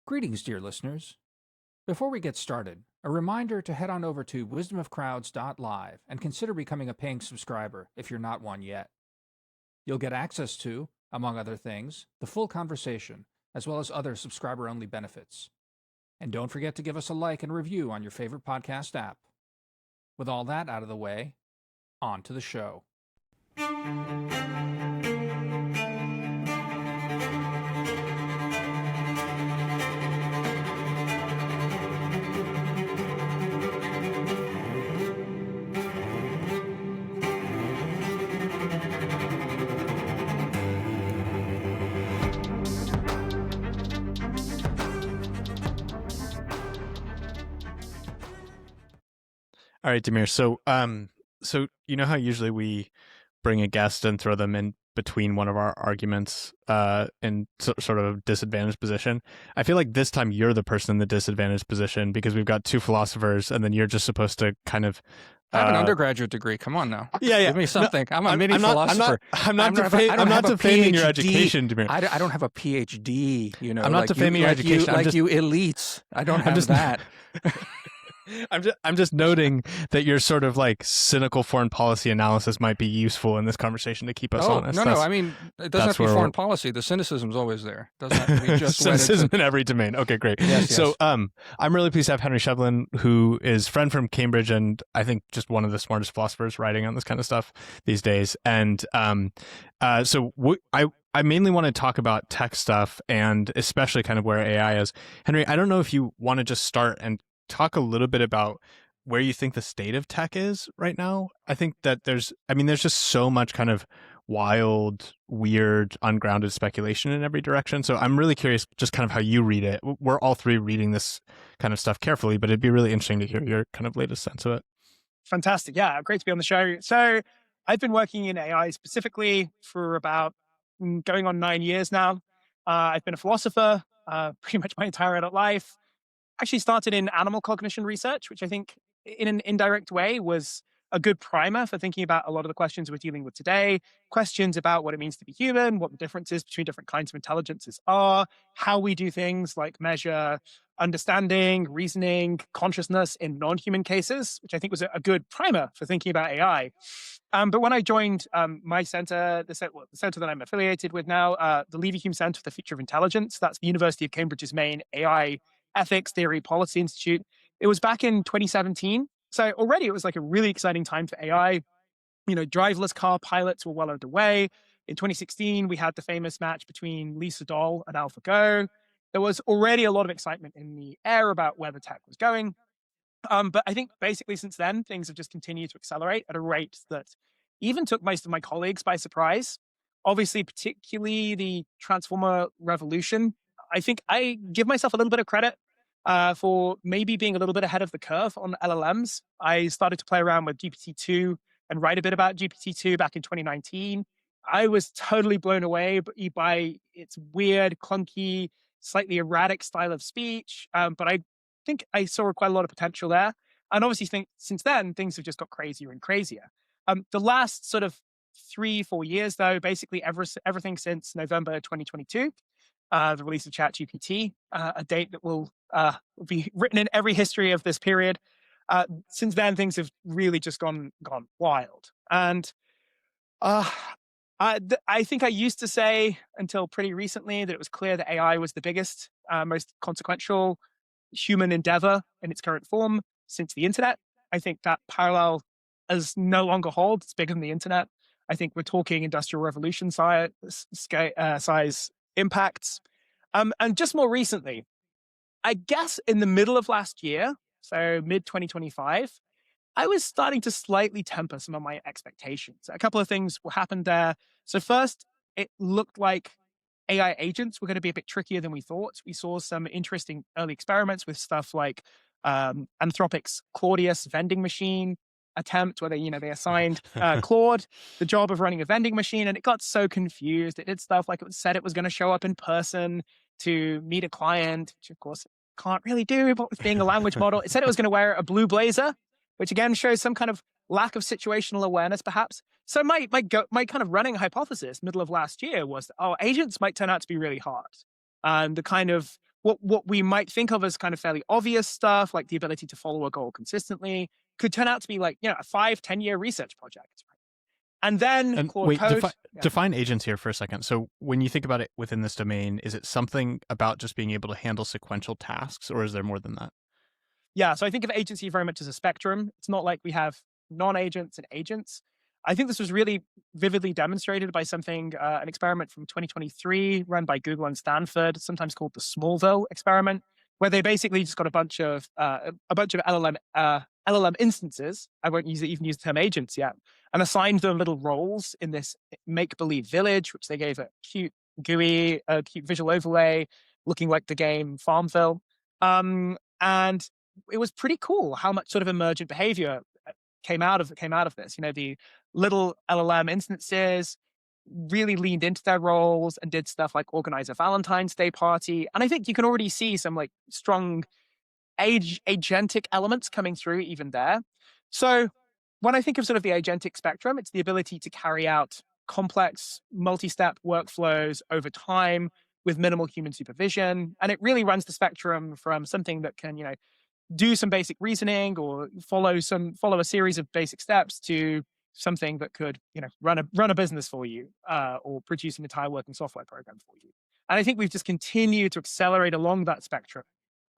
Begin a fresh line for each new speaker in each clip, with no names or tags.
Greetings, dear listeners. Before we get started, a reminder to head on over to wisdomofcrowds.live and consider becoming a paying subscriber if you're not one yet. You'll get access to, among other things, the full conversation, as well as other subscriber-only benefits. And don't forget to give us a like and review on your favorite podcast app. With all that out of the way, on to the show.
All right, Demir. So you know how usually we bring a guest and throw them in between one of our arguments in sort of disadvantaged position. I feel like this time you're the person in the disadvantaged position because we've got two philosophers, and then you're just supposed to kind of.
I have an undergraduate degree. Come on now.
Yeah.
Give me something.
No,
I'm a mini philosopher.
I'm not defaming your education, Demir.
I don't have a PhD. You know,
I'm not defaming your education.
You elites. I don't have that.
I'm just noting that your sort of like cynical foreign policy analysis might be useful in this conversation to keep us honest.
No. I mean, it doesn't have to be foreign policy. The cynicism's always there. It doesn't have to be just
cynicism in every domain. Okay, great.
Yes.
So, I'm really pleased to have Henry Shevlin, who is friend from Cambridge and I think just one of the smartest philosophers writing on this kind of stuff these days. And I mainly want to talk about tech stuff and especially kind of where AI is. Henry, I don't know if you want to just start and talk a little bit about where you think the state of tech is right now. I think that there's just so much kind of wild, weird, ungrounded speculation in every direction. So I'm really curious just kind of how you read it. We're all three reading this kind of stuff carefully, but it'd be really interesting to hear your kind of latest sense of it.
Fantastic. Yeah, great to be on the show. So I've been working in AI specifically for about going on 9 years now. I've been a philosopher pretty much my entire adult life. Actually started in animal cognition research, which I think in an indirect way was a good primer for thinking about a lot of the questions we're dealing with today. Questions about what it means to be human, what the differences between different kinds of intelligences are, how we do things like measure understanding, reasoning, consciousness in non-human cases, which I think was a good primer for thinking about AI. But when I joined my center, the center that I'm affiliated with now, the Leverhulme Center for the Future of Intelligence, that's the University of Cambridge's main AI Ethics, Theory, Policy Institute. It was back in 2017. So already it was like a really exciting time for AI. You know, driverless car pilots were well underway. In 2016, we had the famous match between Lee Sedol and AlphaGo. There was already a lot of excitement in the air about where the tech was going. But I think basically since then, things have just continued to accelerate at a rate that even took most of my colleagues by surprise. Obviously, particularly the Transformer revolution. I think I give myself a little bit of credit for maybe being a little bit ahead of the curve on LLMs. I started to play around with GPT-2 and write a bit about GPT-2 back in 2019. I was totally blown away by its weird, clunky, slightly erratic style of speech. But I think I saw quite a lot of potential there. And obviously think since then, things have just got crazier and crazier. The last sort of 3-4 years, though, basically everything since November 2022, the release of ChatGPT, a date that will be written in every history of this period. Since then, things have really just gone wild. And I think I used to say until pretty recently that it was clear that AI was the biggest, most consequential human endeavor in its current form since the internet. I think that parallel is no longer holds. It's bigger than the internet. I think we're talking industrial revolution size impacts. And just more recently, I guess in the middle of last year, so mid-2025, I was starting to slightly temper some of my expectations. A couple of things happened there. So first, it looked like AI agents were going to be a bit trickier than we thought. We saw some interesting early experiments with stuff like Anthropic's Claudius vending machine attempt, where they assigned Claude the job of running a vending machine, and it got so confused. It did stuff like it said it was going to show up in person to meet a client, which of course it can't really do, but with being a language model. It said it was going to wear a blue blazer, which again shows some kind of lack of situational awareness, perhaps. So my kind of running hypothesis middle of last year was that, agents might turn out to be really hard. And the kind of what we might think of as kind of fairly obvious stuff, like the ability to follow a goal consistently, could turn out to be like, a 5-10 year research project. And then
And
Claude
wait,
Code. Yeah.
define agents here for a second. So when you think about it within this domain, is it something about just being able to handle sequential tasks, or is there more than that?
Yeah, so I think of agency very much as a spectrum. It's not like we have non-agents and agents. I think this was really vividly demonstrated by an experiment from 2023 run by Google and Stanford, sometimes called the Smallville experiment, where they basically just got a bunch of LLM instances. I won't even use the term agents yet, and assigned them little roles in this make-believe village, which they gave a cute GUI, a cute visual overlay, looking like the game Farmville. And it was pretty cool how much sort of emergent behavior came out of this. The little LLM instances really leaned into their roles and did stuff like organize a Valentine's Day party. And I think you can already see some like strong agentic elements coming through even there. So when I think of sort of the agentic spectrum, it's the ability to carry out complex multi-step workflows over time with minimal human supervision. And it really runs the spectrum from something that can, do some basic reasoning or follow a series of basic steps to something that could run a business for you, or produce an entire working software program for you. And I think we've just continued to accelerate along that spectrum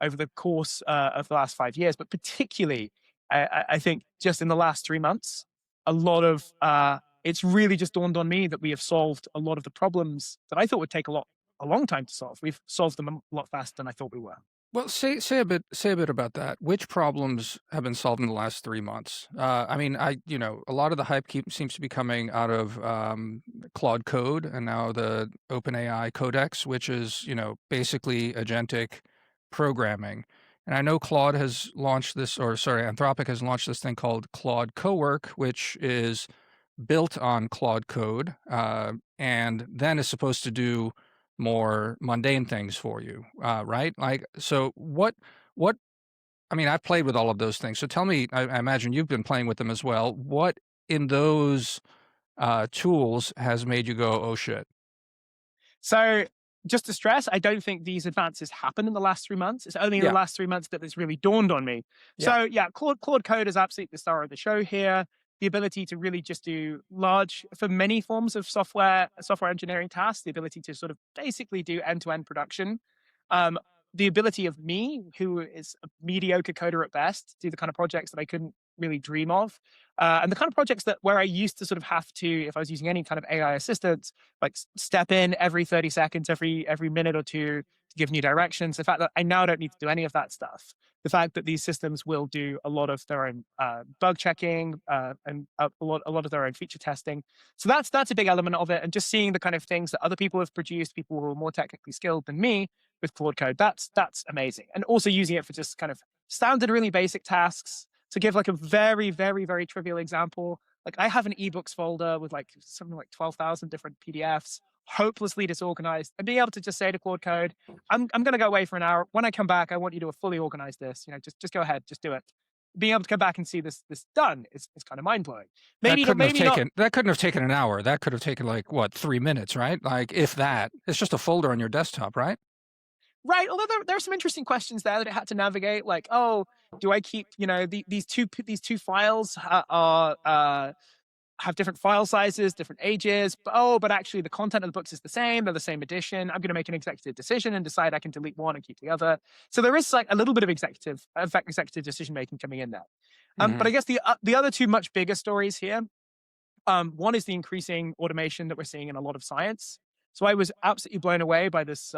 over the course of the last 5 years, but particularly I think just in the last 3 months, a lot of it's really just dawned on me that we have solved a lot of the problems that I thought would take a long time to solve. We've solved them a lot faster than I thought we were.
Well, say a bit about that. Which problems have been solved in the last 3 months? I mean, a lot of the hype seems to be coming out of Claude Code and now the OpenAI Codex, which is basically agentic programming. And I know Anthropic has launched this thing called Claude Cowork, which is built on Claude Code, and then is supposed to do more mundane things for you, right? Like, so what? I mean, I've played with all of those things. So tell me, I imagine you've been playing with them as well. What in those tools has made you go, oh shit?
So just to stress, I don't think these advances happened in the last 3 months. It's only in the last 3 months that this really dawned on me. So Claude Code is absolutely the star of the show here. The ability to really just do for many forms of software engineering tasks, the ability to sort of basically do end-to-end production. The ability of me, who is a mediocre coder at best, to do the kind of projects that I couldn't really dream of. And the kind of projects where I used to sort of have to, if I was using any kind of AI assistant, like step in every 30 seconds, every minute or two to give new directions. The fact that I now don't need to do any of that stuff. The fact that these systems will do a lot of their own bug checking and a lot of their own feature testing. So that's a big element of it. And just seeing the kind of things that other people have produced, people who are more technically skilled than me with Claude Code, that's amazing. And also using it for just kind of standard, really basic tasks. To give like a very, very, very trivial example, like I have an ebooks folder with like something like 12,000 different PDFs, hopelessly disorganized, and being able to just say to Claude Code, I'm going to go away for an hour. When I come back, I want you to fully organize this. Just go ahead, just do it. Being able to come back and see this done is kind of mind blowing.
That couldn't have taken an hour. That could have taken like what, 3 minutes, right? Like if that. It's just a folder on your desktop, right?
Right. Although there are some interesting questions there that it had to navigate, like, oh, do I keep, these two files have different file sizes, different ages, but actually the content of the books is the same. They're the same edition. I'm going to make an executive decision and decide I can delete one and keep the other. So there is like a little bit of executive decision making coming in there. But I guess the other two much bigger stories here. One is the increasing automation that we're seeing in a lot of science. So I was absolutely blown away by this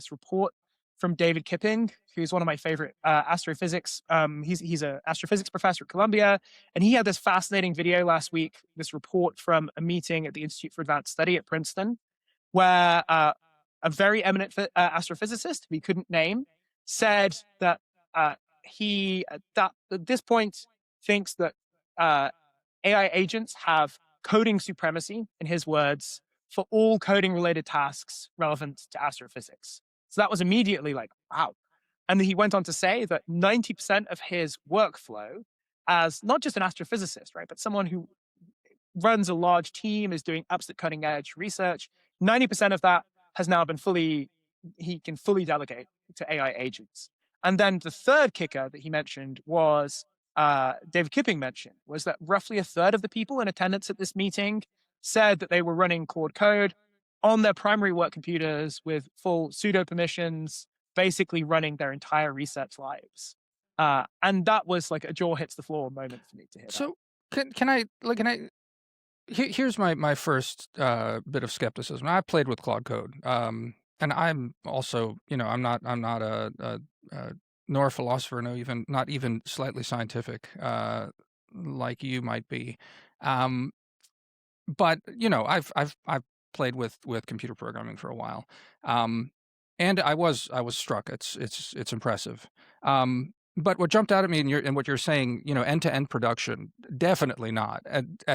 report from David Kipping, who's one of my favorite astrophysics. He's an astrophysics professor at Columbia, and he had this fascinating video last week, this report from a meeting at the Institute for Advanced Study at Princeton, where a very eminent astrophysicist, we couldn't name, said that he, at this point, thinks that AI agents have coding supremacy, in his words, for all coding-related tasks relevant to astrophysics. So that was immediately like, wow. And he went on to say that 90% of his workflow as not just an astrophysicist, right, but someone who runs a large team, is doing absolute cutting edge research, 90% of that has now been he can fully delegate to AI agents. And then the third kicker that he mentioned was David Kipping mentioned was that roughly a third of the people in attendance at this meeting said that they were running Claude Code on their primary work computers with full pseudo permissions, basically running their entire research lives. And that was like a jaw hits the floor moment for me to hear that.
So here's my first bit of skepticism. I played with Claude Code, and I'm also, I'm not a nor a philosopher, no, even not even slightly scientific, like you might be. But I've played with computer programming for a while, and I was struck. It's impressive. But what jumped out at me in what you're saying, end to end production, definitely not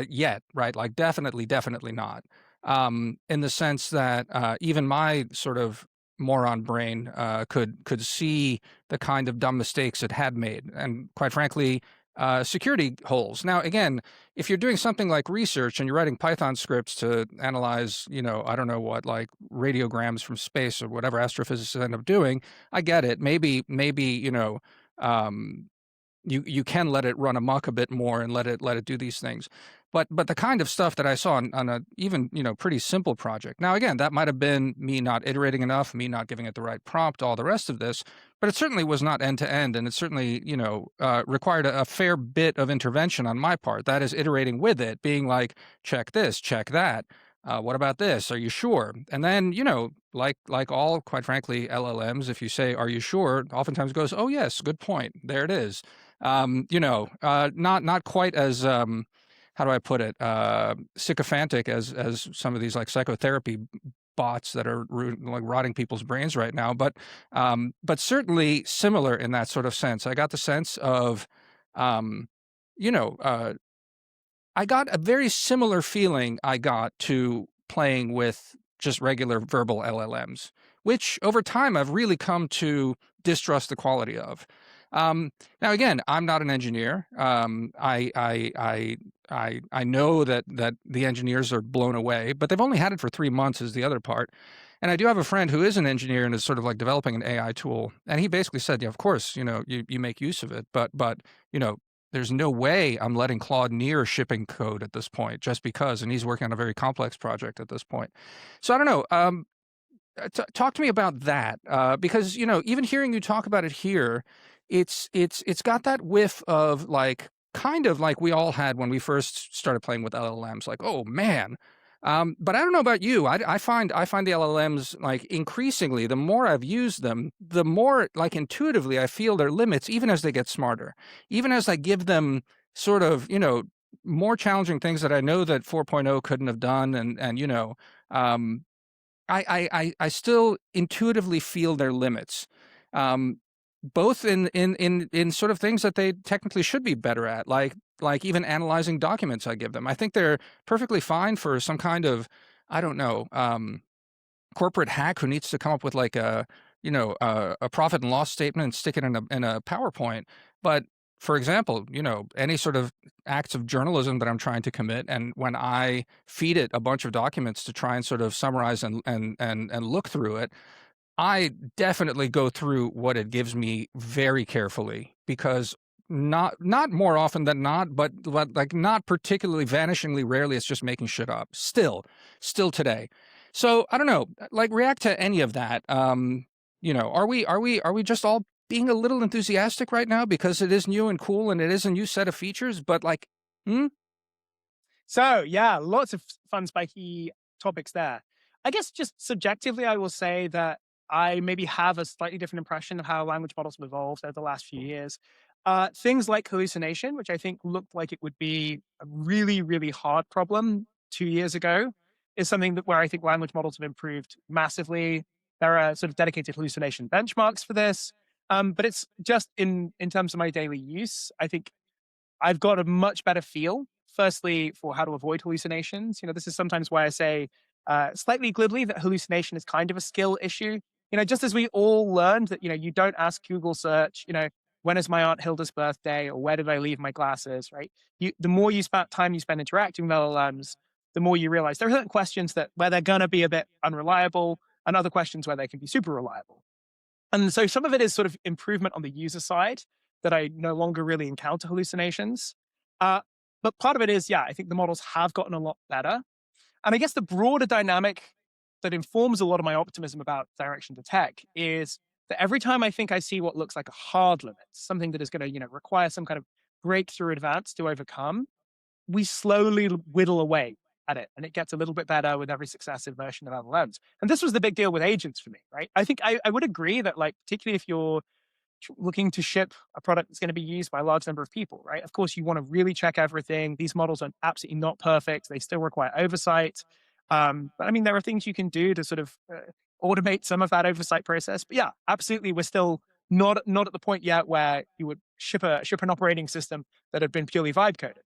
yet, right? Like definitely not. In the sense that even my sort of moron brain could see the kind of dumb mistakes it had made, and quite frankly, security holes. Now, again, if you're doing something like research and you're writing Python scripts to analyze, I don't know what, like radiograms from space or whatever astrophysicists end up doing, I get it. Maybe, um, you can let it run amok a bit more and let it do these things. But the kind of stuff that I saw on a even pretty simple project. Now again, that might have been me not iterating enough, me not giving it the right prompt, all the rest of this. But it certainly was not end to end, and it certainly required a fair bit of intervention on my part. That is iterating with it, being like, check this, check that. What about this? Are you sure? And then, like all, quite frankly, LLMs, if you say, "Are you sure?" oftentimes goes, "Oh yes, good point. There it is." Not quite as how do I put it, sycophantic as some of these like psychotherapy bots that are like rotting people's brains right now, but certainly similar in that sort of sense. I got the sense of, um, you know, uh, I got a very similar feeling I got to playing with just regular verbal LLMs, which over time I've really come to distrust the quality of. Now, again, I'm not an engineer. I know that the engineers are blown away, but they've only had it for 3 months is the other part. And I do have a friend who is an engineer and is sort of like developing an AI tool. And he basically said, yeah, of course, you make use of it, but there's no way I'm letting Claude near shipping code at this point, just because. And he's working on a very complex project at this point. So I don't know. Talk to me about that, because even hearing you talk about it here, it's got that whiff of like kind of like we all had when we first started playing with LLMs. Like, oh man. But I don't know about you. I find the LLMs like increasingly, the more I've used them, the more like intuitively I feel their limits, even as they get smarter, even as I give them sort of more challenging things that I know that 4.0 couldn't have done, and um, I still intuitively feel their limits, um, both in sort of things that they technically should be better at, like even analyzing documents I give them. I think they're perfectly fine for some kind of, I don't know, corporate hack who needs to come up with like a profit and loss statement and stick it in a PowerPoint. But for example, any sort of acts of journalism that I'm trying to commit, and when I feed it a bunch of documents to try and sort of summarize and look through it, I definitely go through what it gives me very carefully, because not more often than not, but like not particularly vanishingly rarely, it's just making shit up. Still today. So I don't know, like react to any of that. Are we just all being a little enthusiastic right now because it is new and cool and it is a new set of features? But like,
So yeah, lots of fun, spiky topics there. I guess just subjectively, I will say that I maybe have a slightly different impression of how language models have evolved over the last few years. Things like hallucination, which I think looked like it would be a really, really hard problem 2 years ago, is something that where I think language models have improved massively. There are sort of dedicated hallucination benchmarks for this. But it's just in terms of my daily use, I think I've got a much better feel, firstly, for how to avoid hallucinations. This is sometimes why I say slightly glibly that hallucination is kind of a skill issue. Just as we all learned that, you don't ask Google search, when is my Aunt Hilda's birthday, or where did I leave my glasses, right? The more time you spend interacting with LLMs, the more you realize there are certain questions where they're going to be a bit unreliable, and other questions where they can be super reliable. And so some of it is sort of improvement on the user side that I no longer really encounter hallucinations. Uh, but part of it is, yeah, I think the models have gotten a lot better. And I guess the broader dynamic that informs a lot of my optimism about direction to tech is that every time I think I see what looks like a hard limit, something that is going to, require some kind of breakthrough advance to overcome, we slowly whittle away at it, and it gets a little bit better with every successive version of LLMs. And this was the big deal with agents for me, right? I think I would agree that, like, particularly if you're looking to ship a product that's going to be used by a large number of people, right? Of course, you want to really check everything. These models are absolutely not perfect. They still require oversight. But I mean, there are things you can do to sort of automate some of that oversight process. But yeah, absolutely, we're still not at the point yet where you would ship an operating system that had been purely vibe coded.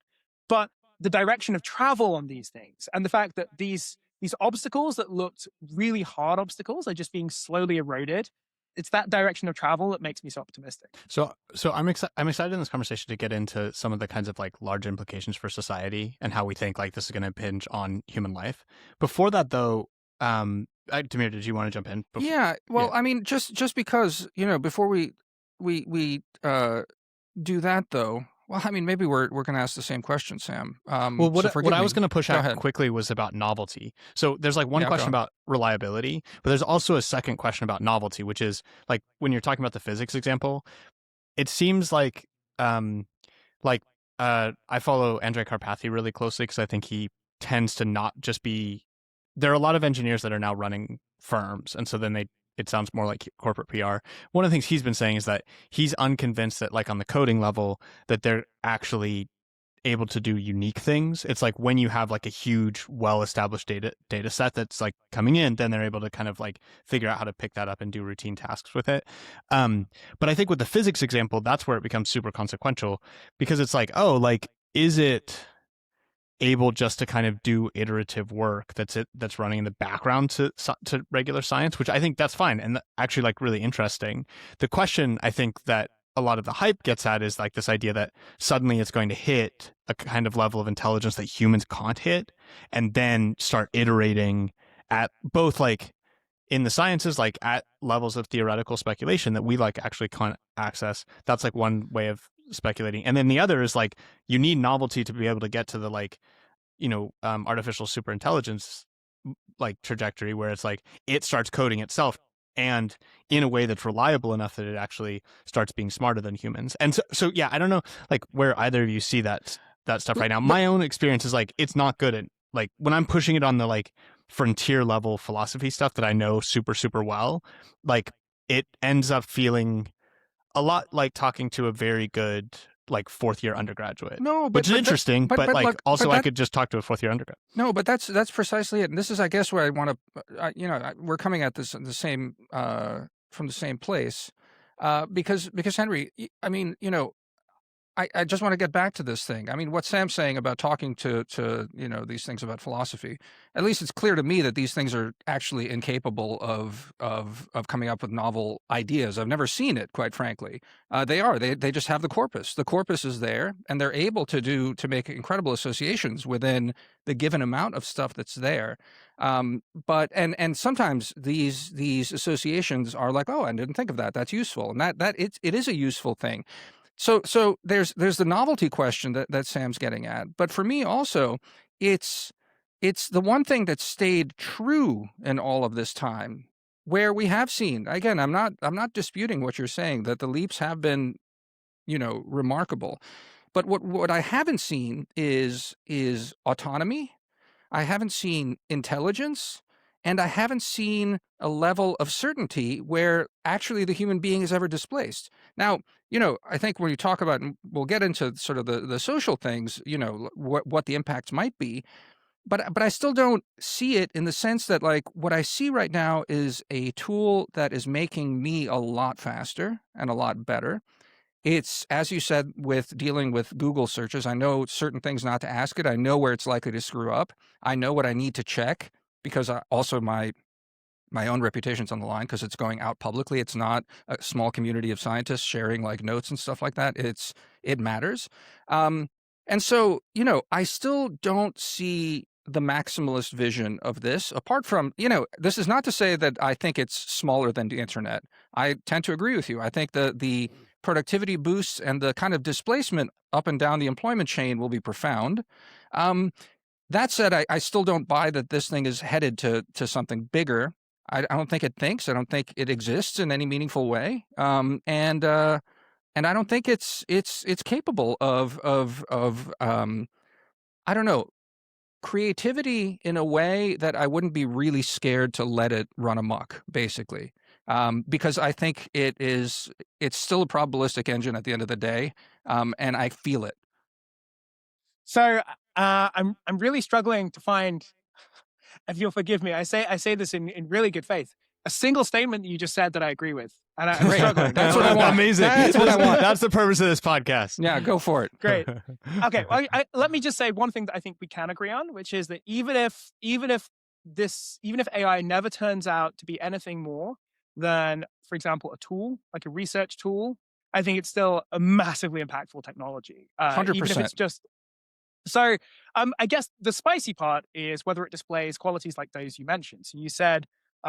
But the direction of travel on these things, and the fact that these obstacles that looked really hard obstacles are just being slowly eroded, it's that direction of travel that makes me so optimistic.
So I'm excited in this conversation to get into some of the kinds of like large implications for society and how we think like this is going to impinge on human life. Before that, though, Demir, did you want to jump in?
Yeah. Well, I mean, just because, before we do that though. Well, I mean, maybe we're going to ask the same question, Sam.
Well, what I was going to push out
ahead.
quickly was about novelty. So there's like one question about reliability, but there's also a second question about novelty, which is like when you're talking about the physics example, it seems like I follow Andrej Karpathy really closely because I think he tends to not just be. There are a lot of engineers that are now running firms, and so then it sounds more like corporate PR. One of the things he's been saying is that he's unconvinced that like on the coding level that they're actually able to do unique things. It's like when you have like a huge, well-established data set that's like coming in, then they're able to kind of like figure out how to pick that up and do routine tasks with it. But I think with the physics example, that's where it becomes super consequential because it's like, oh, like, is it able just to kind of do iterative work that's running in the background to regular science, which I think that's fine and actually like really interesting. The question I think that a lot of the hype gets at is like this idea that suddenly it's going to hit a kind of level of intelligence that humans can't hit and then start iterating at both like in the sciences, like at levels of theoretical speculation that we like actually can't access. That's like one way of speculating. And then the other is like you need novelty to be able to get to the like, artificial superintelligence like trajectory where it's like it starts coding itself and in a way that's reliable enough that it actually starts being smarter than humans. And so yeah, I don't know like where either of you see that stuff right now. My own experience is like it's not good at like when I'm pushing it on the like frontier level philosophy stuff that I know super, super well, like it ends up feeling a lot like talking to a very good like fourth year undergraduate.
No,
which is interesting, but like
look,
also I could just talk to a fourth year undergrad.
No, but that's precisely it. And this is, I guess, where I want to, we're coming at this the same from the same place, because Henry, I mean, I just want to get back to this thing. I mean, what Sam's saying about talking to these things about philosophy, at least it's clear to me that these things are actually incapable of coming up with novel ideas. I've never seen it, quite frankly. They just have the corpus. The corpus is there, and they're able to make incredible associations within the given amount of stuff that's there. But sometimes these associations are like, oh, I didn't think of that. That's useful, and that it is a useful thing. So there's the novelty question that Sam's getting at, but for me also, it's the one thing that stayed true in all of this time, where we have seen again. I'm not disputing what you're saying that the leaps have been, remarkable, but what I haven't seen is autonomy. I haven't seen intelligence, and I haven't seen a level of certainty where actually the human being is ever displaced. Now, I think when you talk about, and we'll get into sort of the social things, what the impacts might be, but I still don't see it in the sense that like what I see right now is a tool that is making me a lot faster and a lot better. It's, as you said, with dealing with Google searches, I know certain things not to ask it. I know where it's likely to screw up. I know what I need to check because also my own reputation's on the line because it's going out publicly. It's not a small community of scientists sharing like notes and stuff like that. It matters. And so, I still don't see the maximalist vision of this. Apart from, you know, this is not to say that I think it's smaller than the internet. I tend to agree with you. I think the productivity boosts and the kind of displacement up and down the employment chain will be profound. That said, I still don't buy that this thing is headed to something bigger. I don't think it thinks. I don't think it exists in any meaningful way. And I don't think it's capable of I don't know, creativity in a way that I wouldn't be really scared to let it run amok, basically. Because I think it's still a probabilistic engine at the end of the day, and I feel it.
So I'm really struggling to find, if you'll forgive me, I say this in really good faith, a single statement that you just said that I agree with. And I'm
Great.
struggling.
That's what I want.
Amazing.
That's what I want.
That's the purpose of this podcast.
Yeah, go for it.
Great. Okay, well, let me just say one thing that I think we can agree on, which is that even if AI never turns out to be anything more than, for example, a tool, like a research tool, I think it's still a massively impactful technology.
100%.
Even if it's just so. I guess the spicy part is whether it displays qualities like those you mentioned. So you said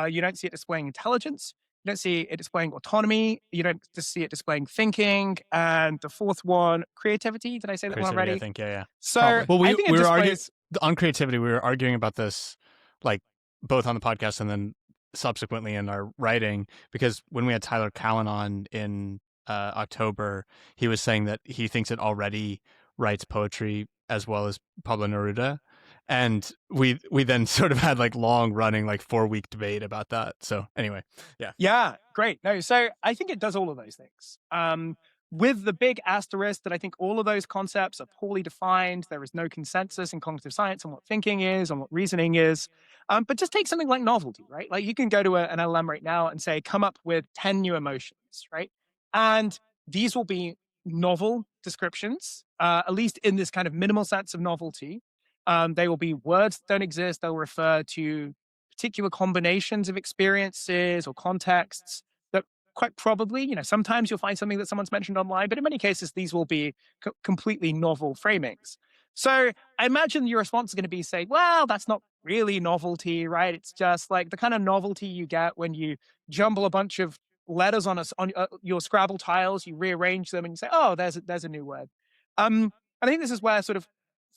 you don't see it displaying intelligence. You don't see it displaying autonomy. You don't just see it displaying thinking. And the fourth one, creativity. Did I say that one already?
I think, yeah.
So
well,
I think
we
it
were
displays...
arguing on creativity. We were arguing about this, like both on the podcast and then subsequently in our writing, because when we had Tyler Cowen on in October, he was saying that he thinks it already writes poetry as well as Pablo Neruda. And we then sort of had like long running, like 4-week debate about that. So anyway, yeah.
Yeah, great. No, so I think it does all of those things. With the big asterisk that I think all of those concepts are poorly defined. There is no consensus in cognitive science on what thinking is, on what reasoning is. But just take something like novelty, right? Like you can go to an LLM right now and say, come up with 10 new emotions, right? And these will be novel descriptions, at least in this kind of minimal sense of novelty. They will be words that don't exist. They'll refer to particular combinations of experiences or contexts that quite probably, you know, sometimes you'll find something that someone's mentioned online, but in many cases, these will be completely novel framings. So I imagine your response is going to be saying, well, that's not really novelty, right? It's just like the kind of novelty you get when you jumble a bunch of letters on your Scrabble tiles, you rearrange them and you say, oh, there's a new word. I think this is where sort of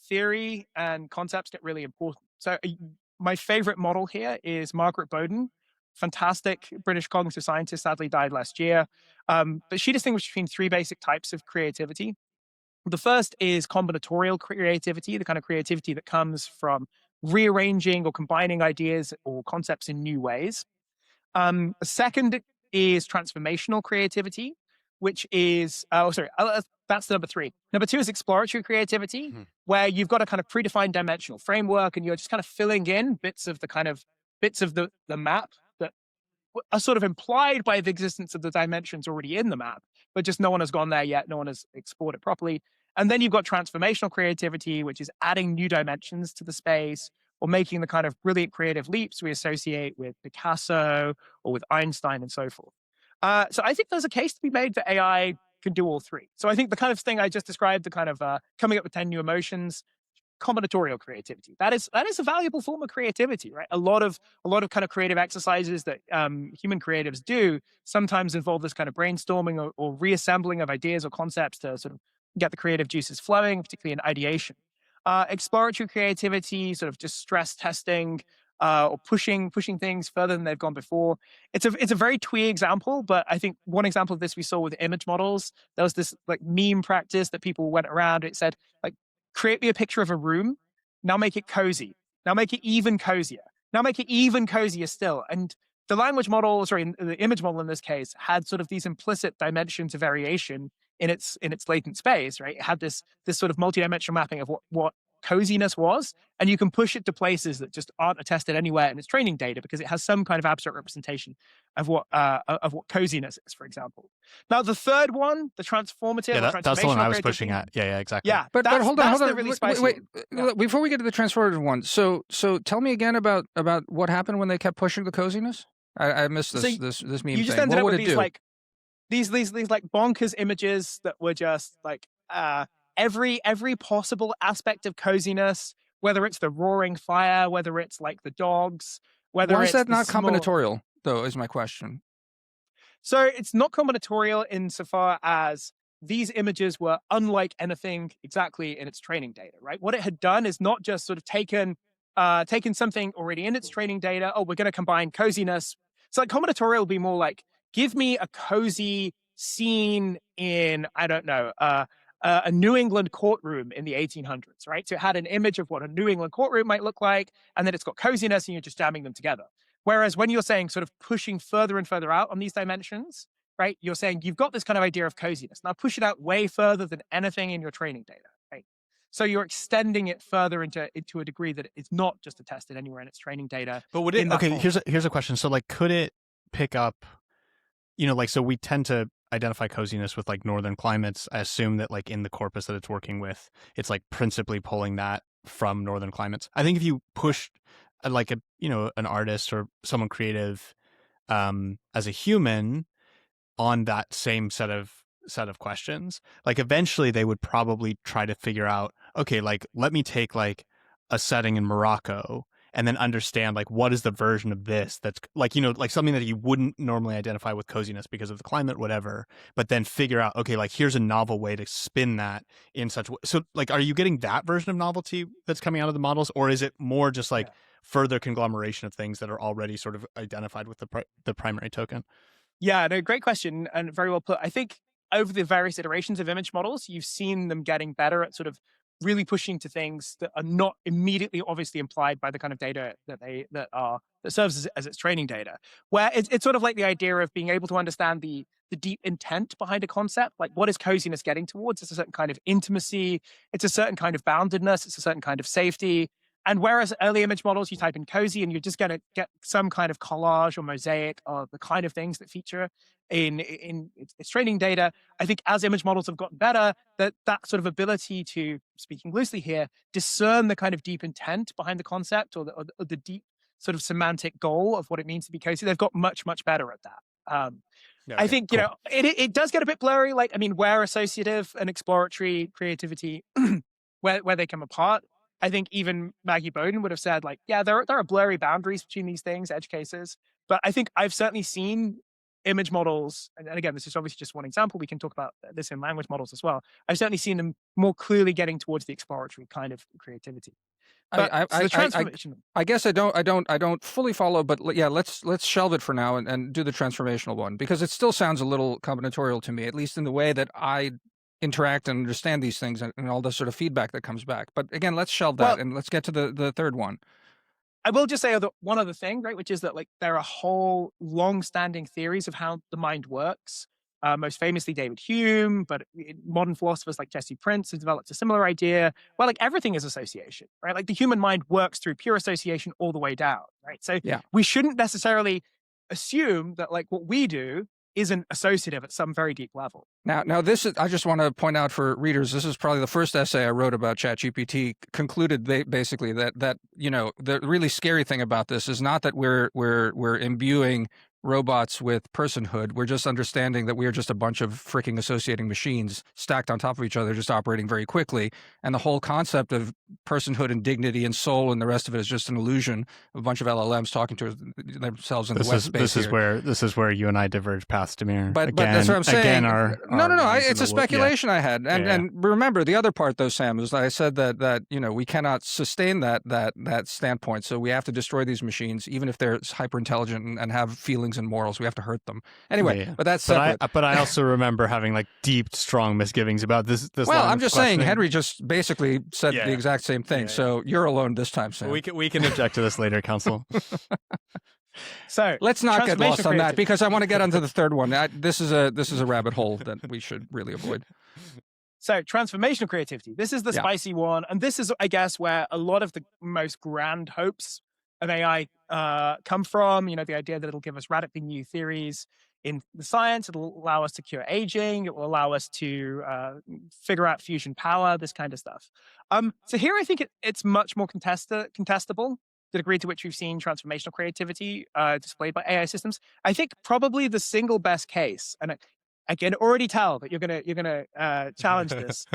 theory and concepts get really important. So my favorite model here is Margaret Bowden, fantastic British cognitive scientist, sadly died last year. But she distinguished between 3 basic types of creativity. The first is combinatorial creativity, the kind of creativity that comes from rearranging or combining ideas or concepts in new ways. The second is transformational creativity, which is, that's number 3. Number 2 is exploratory creativity, where you've got a kind of predefined dimensional framework and you're just kind of filling in bits of the map that are sort of implied by the existence of the dimensions already in the map, but just no one has gone there yet. No one has explored it properly. And then you've got transformational creativity, which is adding new dimensions to the space or making the kind of brilliant creative leaps we associate with Picasso or with Einstein and so forth. So I think there's a case to be made that AI can do all 3. So I think the kind of thing I just described, the kind of coming up with 10 new emotions, combinatorial creativity. That is a valuable form of creativity, right? A lot of kind of creative exercises that human creatives do sometimes involve this kind of brainstorming or reassembling of ideas or concepts to sort of get the creative juices flowing, particularly in ideation. Exploratory creativity, sort of just stress testing or pushing things further than they've gone before. It's a very twee example, but I think one example of this we saw with image models. There was this like meme practice that people went around. It said like, create me a picture of a room. Now make it cozy. Now make it even cozier. Now make it even cozier still. And the the image model in this case had sort of these implicit dimensions of variation in its latent space, right? It had this sort of multidimensional mapping of what coziness was, and you can push it to places that just aren't attested anywhere in its training data because it has some kind of abstract representation of what coziness is, for example. Now, the third one, the transformative,
that's the one I was pushing at. Yeah, exactly.
Yeah,
but hold on.
Really
wait. Before we get to the transformative one, so tell me again about what happened when they kept pushing the coziness. I missed this meme.
You just
thing.
ended
What
up
would
with
it do?
these like bonkers images that were just like every possible aspect of coziness whether it's the roaring fire, whether it's like the dogs, whether
Why is
it's
that
the
not
small.
combinatorial, though, is my question.
So it's not combinatorial insofar as these images were unlike anything exactly in its training data, right? What it had done is not just sort of taken something already in its training data. Oh, we're going to combine coziness. So like combinatorial would be more like, give me a cozy scene in, I don't know, a New England courtroom in the 1800s, right? So it had an image of what a New England courtroom might look like, and then it's got coziness, and you're just jamming them together. Whereas when you're saying sort of pushing further and further out on these dimensions, right, you're saying you've got this kind of idea of coziness. Now push it out way further than anything in your training data, right? So you're extending it further into a degree that it's not just attested anywhere in its training data.
But would it? Okay,
form.
here's a question. So like, could it pick up? You know, like, so we tend to identify coziness with like northern climates. I assume that like in the corpus that it's working with, it's like principally pulling that from northern climates. I think if you push like a an artist or someone creative as a human on that same set of questions, like eventually they would probably try to figure out, okay, like let me take like a setting in Morocco and then understand like what is the version of this that's like like something that you wouldn't normally identify with coziness because of the climate, whatever, but then figure out, okay, like here's a novel way to spin that in such way. So like, are you getting that version of novelty that's coming out of the models, or is it more just like further conglomeration of things that are already sort of identified with the primary token?
Yeah, no, great question and very well put. I think over the various iterations of image models, you've seen them getting better at sort of really pushing to things that are not immediately obviously implied by the kind of data that serves as its training data. Where it's sort of like the idea of being able to understand the deep intent behind a concept. Like, what is coziness getting towards? It's a certain kind of intimacy, it's a certain kind of boundedness, it's a certain kind of safety. And whereas early image models, you type in cozy and you're just going to get some kind of collage or mosaic of the kind of things that feature in its training data, I think as image models have gotten better, that sort of ability to, speaking loosely here, discern the kind of deep intent behind the concept or the deep sort of semantic goal of what it means to be cozy, they've got much, much better at that. I think,
cool.
It does get a bit blurry. Like, I mean, where associative and exploratory creativity, where they come apart, I think even Maggie Bowden would have said, like, yeah, there are blurry boundaries between these things, edge cases. But I think I've certainly seen image models, and again, this is obviously just one example. We can talk about this in language models as well. I've certainly seen them more clearly getting towards the exploratory kind of creativity. But the transformation.
I guess I don't fully follow, but yeah, let's shelve it for now and do the transformational one, because it still sounds a little combinatorial to me, at least in the way that I interact and understand these things and all the sort of feedback that comes back. But again, let's shelve that and let's get to the third one.
I will just say one other thing, right, which is that like there are whole long-standing theories of how the mind works. Most famously, David Hume, but modern philosophers like Jesse Prince have developed a similar idea. Well, like everything is association, right? Like the human mind works through pure association all the way down, right? So we shouldn't necessarily assume that like what we do isn't associative at some very deep level.
Now this is, I just want to point out for readers, this is probably the first essay I wrote about ChatGPT. Concluded basically that the really scary thing about this is not that we're imbuing robots with personhood. We're just understanding that we are just a bunch of freaking associating machines stacked on top of each other, just operating very quickly. And the whole concept of personhood and dignity and soul and the rest of it is just an illusion of a bunch of LLMs talking to themselves in the web space.
This is where you and I diverge paths, Demir.
But that's what I'm saying. No. It's a speculation I had. And remember, the other part, though, Sam, is I said that we cannot sustain that standpoint. So we have to destroy these machines, even if they're hyper intelligent and have feelings and morals. We have to hurt them anyway. But that's separate.
But I also remember having like deep, strong misgivings about this.
Well, I'm just saying, Henry just basically said the exact same thing. So you're alone this time, Sam.
We can object to this later, Council.
So
let's not get lost on that, because I want to get onto the third one. This is a rabbit hole that we should really avoid.
So transformational creativity. This is the spicy one, and this is, I guess, where a lot of the most grand hopes of AI come from. The idea that it'll give us radically new theories in the science. It'll allow us to cure aging. It will allow us to figure out fusion power, this kind of stuff. So here I think it's much more contestable, the degree to which we've seen transformational creativity displayed by AI systems. I think probably the single best case, and I can already tell that you're gonna challenge this,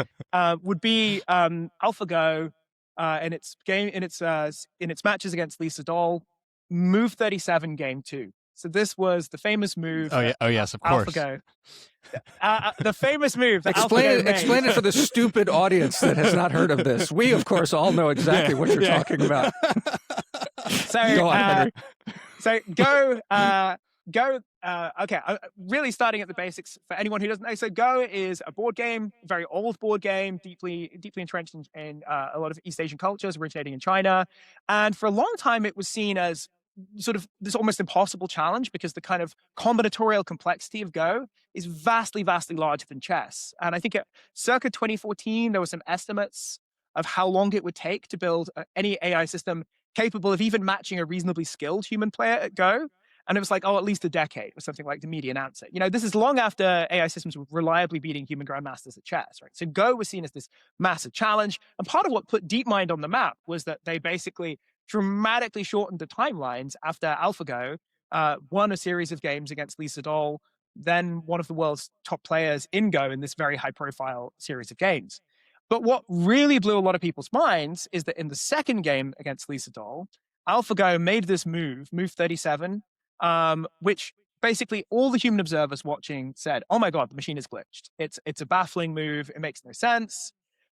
would be AlphaGo in its matches against Lisa Doll, move 37 game 2. So this was the famous move.
Oh yeah.
That,
Oh yes, of course.
AlphaGo. The famous move that AlphaGo made.
Explain it for the stupid audience that has not heard of this. We, of course, all know exactly what you're talking about.
So,
Go on, Henry.
So Go. Okay, really starting at the basics for anyone who doesn't know. So Go is a board game, very old board game, deeply entrenched in a lot of East Asian cultures, originating in China, and for a long time it was seen as sort of this almost impossible challenge because the kind of combinatorial complexity of Go is vastly larger than chess. And I think at circa 2014 there were some estimates of how long it would take to build any AI system capable of even matching a reasonably skilled human player at Go. And it was like, at least a decade was something like the median answer. This is long after AI systems were reliably beating human grandmasters at chess, right? So Go was seen as this massive challenge. And part of what put DeepMind on the map was that they basically dramatically shortened the timelines after AlphaGo won a series of games against Lisa Doll, then one of the world's top players in Go in this very high-profile series of games. But what really blew a lot of people's minds is that in the second game against Lisa Doll, AlphaGo made this move 37, which basically all the human observers watching said, "Oh my God, the machine is glitched. It's a baffling move. It makes no sense."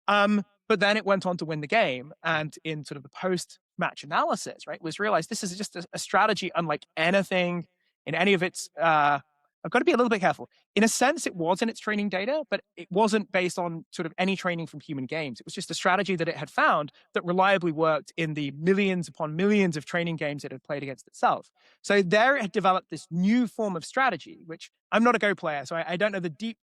But then it went on to win the game, and in sort of the post-match analysis, right, was realized this is just a strategy unlike anything in any of its. I've got to be a little bit careful. In a sense, it was in its training data, but it wasn't based on sort of any training from human games. It was just a strategy that it had found that reliably worked in the millions upon millions of training games it had played against itself. So there it had developed this new form of strategy, which I'm not a Go player, so I don't know the deep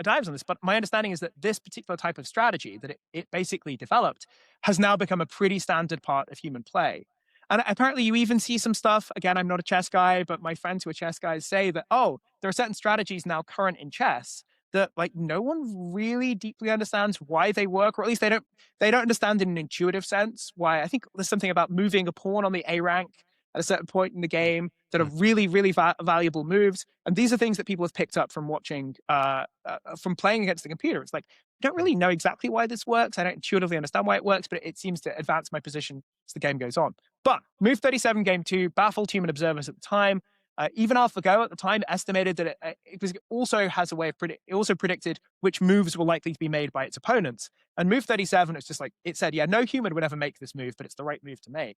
dives on this, but my understanding is that this particular type of strategy that it basically developed has now become a pretty standard part of human play. And apparently you even see some stuff, again, I'm not a chess guy, but my friends who are chess guys say that, there are certain strategies now current in chess that like no one really deeply understands why they work, or at least they don't understand in an intuitive sense why. I think there's something about moving a pawn on the A rank at a certain point in the game that are really valuable moves. And these are things that people have picked up from watching, from playing against the computer. It's like, I don't really know exactly why this works. I don't intuitively understand why it works, but it seems to advance my position as the game goes on. But move 37 game 2 baffled human observers at the time. Even AlphaGo at the time estimated that it also has a way of it also predicted which moves were likely to be made by its opponents. And move 37, it's just like, it said, yeah, no human would ever make this move, but it's the right move to make.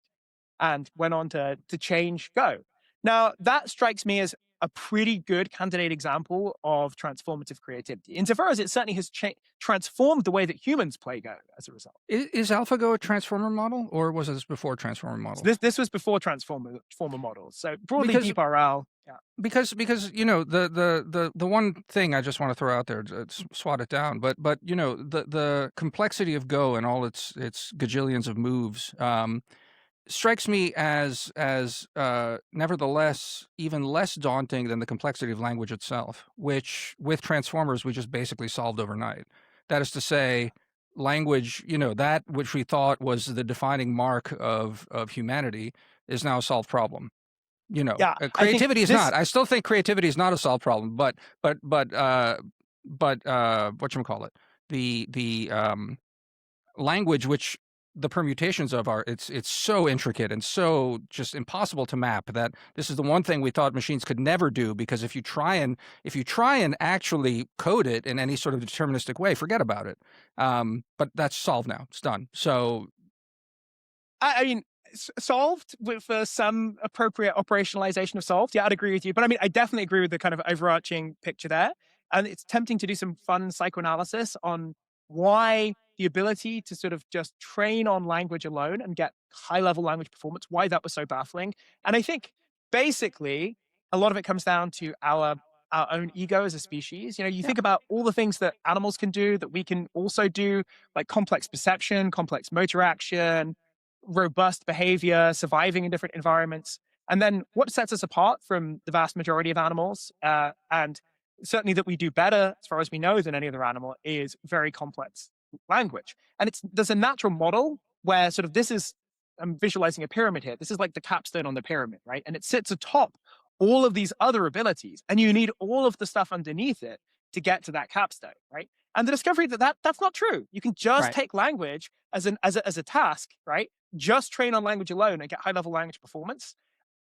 And went on to change Go. Now, that strikes me as a pretty good candidate example of transformative creativity, insofar as it certainly has transformed the way that humans play Go as a result.
Is AlphaGo a transformer model, or was this before transformer models?
So this was before transformer models. So broadly, deep RL. Yeah.
Because the one thing I just want to throw out there, to swat it down, but the complexity of Go and all its gajillions of moves strikes me as nevertheless even less daunting than the complexity of language itself, which with transformers we just basically solved overnight. That is to say, language, that which we thought was the defining mark of humanity is now a solved problem. Creativity is not. I still think creativity is not a solved problem, but whatchamacallit, the language, which the permutations of it's so intricate and so just impossible to map, that this is the one thing we thought machines could never do, because if you try and actually code it in any sort of deterministic way, forget about it. But that's solved now. It's done. So
I mean, solved for some appropriate operationalization of solved. Yeah, I'd agree with you. But I mean, I definitely agree with the kind of overarching picture there. And it's tempting to do some fun psychoanalysis on why the ability to sort of just train on language alone and get high-level language performance, why that was so baffling. And I think basically a lot of it comes down to our own ego as a species. You think about all the things that animals can do that we can also do, like complex perception, complex motor action, robust behavior, surviving in different environments. And then what sets us apart from the vast majority of animals, and certainly that we do better, as far as we know, than any other animal, is very complex language. And there's a natural model where sort of I'm visualizing a pyramid here. This is like the capstone on the pyramid, right? And it sits atop all of these other abilities, and you need all of the stuff underneath it to get to that capstone, right? And the discovery that's not true. You can just
Right.
take language as a task, right? Just train on language alone and get high level language performance.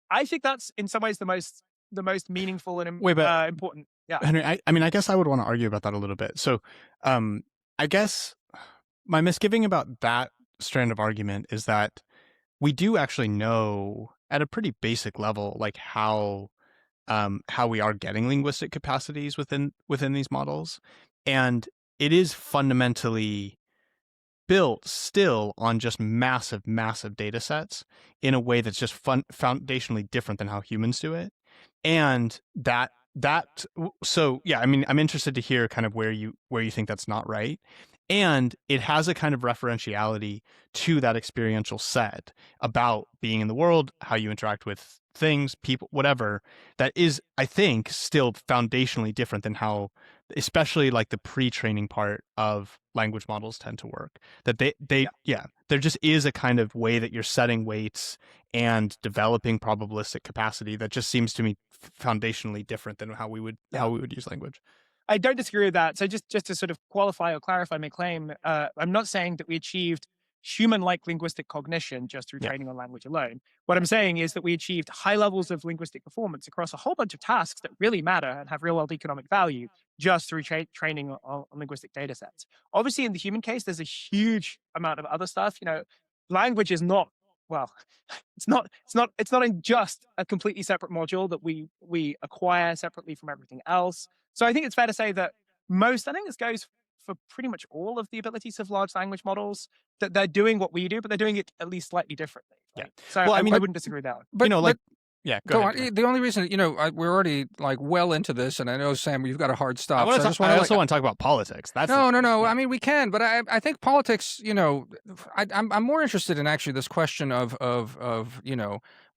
I think that's in some ways the most meaningful and
Wait, but
important. Yeah.
Henry, I mean, I guess I would want to argue about that a little bit. So, I guess my misgiving about that strand of argument is that we do actually know at a pretty basic level, like how we are getting linguistic capacities within these models, and it is fundamentally built still on just massive data sets in a way that's just foundationally different than how humans do it. And so yeah, I mean, I'm interested to hear kind of where you think that's not right. And it has a kind of referentiality to that experiential set about being in the world, how you interact with things, people, whatever, that is, I think, still foundationally different than how, especially like the pre-training part of language models tend to work. That there just is a kind of way that you're setting weights and developing probabilistic capacity that just seems to me foundationally different than how we would use language.
I don't disagree with that. So just to sort of qualify or clarify my claim, I'm not saying that we achieved human-like linguistic cognition just through training on language alone. What I'm saying is that we achieved high levels of linguistic performance across a whole bunch of tasks that really matter and have real-world economic value just through training on linguistic data sets. Obviously, in the human case, there's a huge amount of other stuff. Language is not, well, it's not in just a completely separate module that we acquire separately from everything else. So I think it's fair to say that I think this goes for pretty much all of the abilities of large language models, that they're doing what we do, but they're doing it at least slightly differently. Right?
Yeah.
So
well,
I wouldn't disagree with that one.
But
yeah,
go
ahead.
on. The only reason, we're already like well into this, and I know, Sam, you've got a hard stop.
I also want to talk about politics.
No. Yeah. I mean, we can, but I think politics. I'm more interested in actually this question of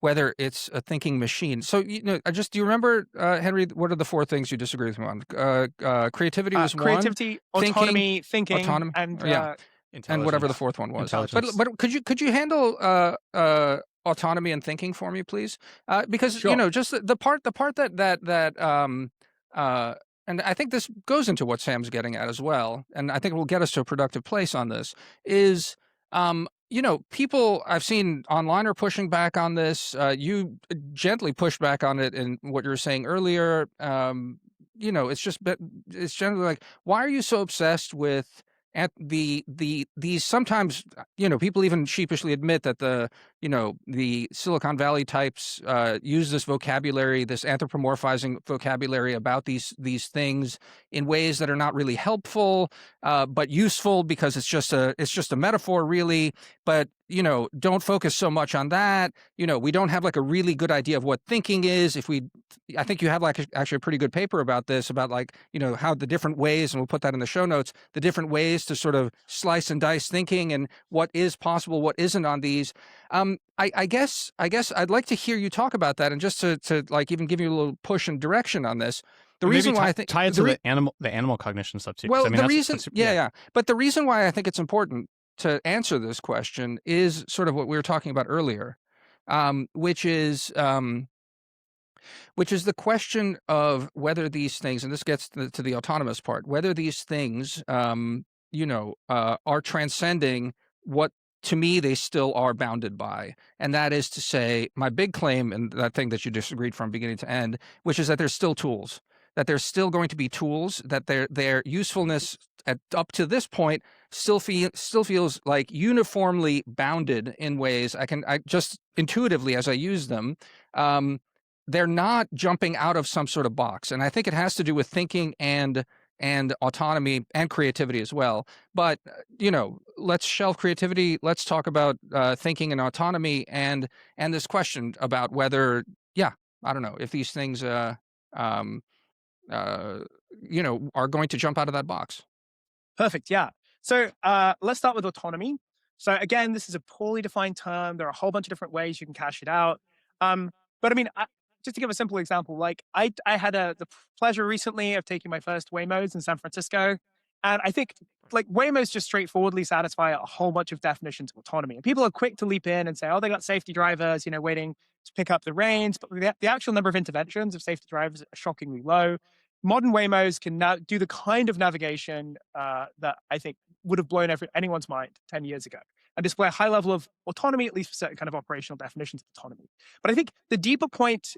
whether it's a thinking machine. So do you remember, Henry? What are the four things you disagree with me on? Creativity was
creativity,
one.
autonomy, thinking,
autonomy, and whatever the fourth one was. But could you handle autonomy and thinking for me, please? Because
sure.
just the part that and I think this goes into what Sam's getting at as well, and I think it will get us to a productive place on this, is people I've seen online are pushing back on this. You gently pushed back on it in what you were saying earlier. It's generally like, why are you so obsessed with at these sometimes, people even sheepishly admit that the Silicon Valley types use this vocabulary, this anthropomorphizing vocabulary about these things in ways that are not really helpful, but useful because it's just a metaphor, really. But don't focus so much on that. We don't have like a really good idea of what thinking is. I think you have like actually a pretty good paper about this, about like, how the different ways, and we'll put that in the show notes, the different ways to sort of slice and dice thinking and what is possible, what isn't on these. I guess I'd like to hear you talk about that, and just to like even give you a little push and direction on this. The reason why I think
tie it to the animal cognition stuff too.
Well, the reason, but the reason why I think it's important to answer this question is sort of what we were talking about earlier, which is the question of whether these things, and this gets to the autonomous part, whether these things, are transcending what, to me, they still are bounded by. And that is to say, my big claim, and that thing that you disagreed from beginning to end, which is that there's still tools, that there's still going to be tools, that their usefulness up to this point still feels like uniformly bounded in ways I just intuitively, as I use them, they're not jumping out of some sort of box. And I think it has to do with thinking and autonomy and creativity as well. But, let's shelve creativity. Let's talk about thinking and autonomy and this question about whether, I don't know, if these things, are going to jump out of that box.
Perfect. Yeah. So let's start with autonomy. So again, this is a poorly defined term. There are a whole bunch of different ways you can cash it out. But I mean, just to give a simple example, like I had the pleasure recently of taking my first Waymos in San Francisco. And I think like Waymos just straightforwardly satisfy a whole bunch of definitions of autonomy. And people are quick to leap in and say, oh, they got safety drivers, waiting to pick up the reins. But the actual number of interventions of safety drivers are shockingly low. modern Waymos can now do the kind of navigation that I think would have blown anyone's mind 10 years ago and display a high level of autonomy, at least for certain kind of operational definitions of autonomy. But I think the deeper point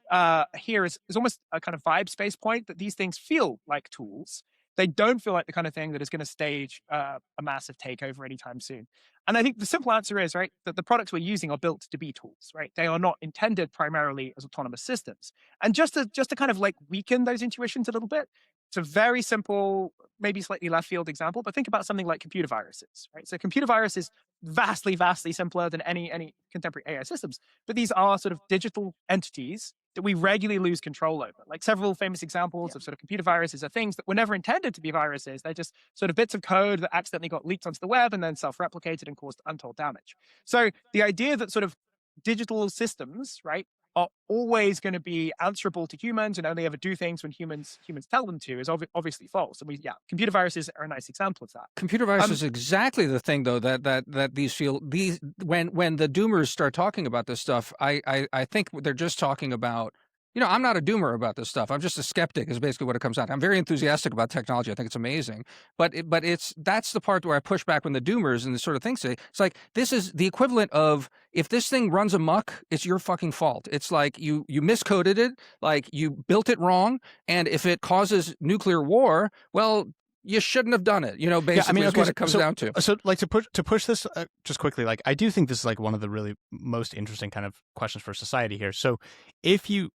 here is almost a kind of vibe space point, that these things feel like tools. They don't feel like the kind of thing that is going to stage a massive takeover anytime soon. And I think the simple answer is, right, that the products we're using are built to be tools, right? They are not intended primarily as autonomous systems. And just to kind of like weaken those intuitions a little bit, it's a very simple, maybe slightly left field example, but think about something like computer viruses, right? So computer virus is vastly, vastly simpler than any contemporary AI systems, but these are sort of digital entities that we regularly lose control over. Like several famous examples of sort of computer viruses are things that were never intended to be viruses. They're just sort of bits of code that accidentally got leaked onto the web and then self-replicated and caused untold damage. So the idea that sort of digital systems, right, are always going to be answerable to humans and only ever do things when humans tell them to is obviously false. And computer viruses are a nice example of that.
Computer viruses is exactly the thing, though, that these when the doomers start talking about this stuff, I think they're just talking about. I'm not a doomer about this stuff. I'm just a skeptic is basically what it comes out. I'm very enthusiastic about technology. I think it's amazing. But that's the part where I push back when the doomers and this sort of thing say, it's like, this is the equivalent of, if this thing runs amok, it's your fucking fault. It's like you miscoded it, like you built it wrong. And if it causes nuclear war, well, you shouldn't have done it. Basically is what it comes down to.
So like to push this just quickly, like I do think this is like one of the really most interesting kind of questions for society here. So if you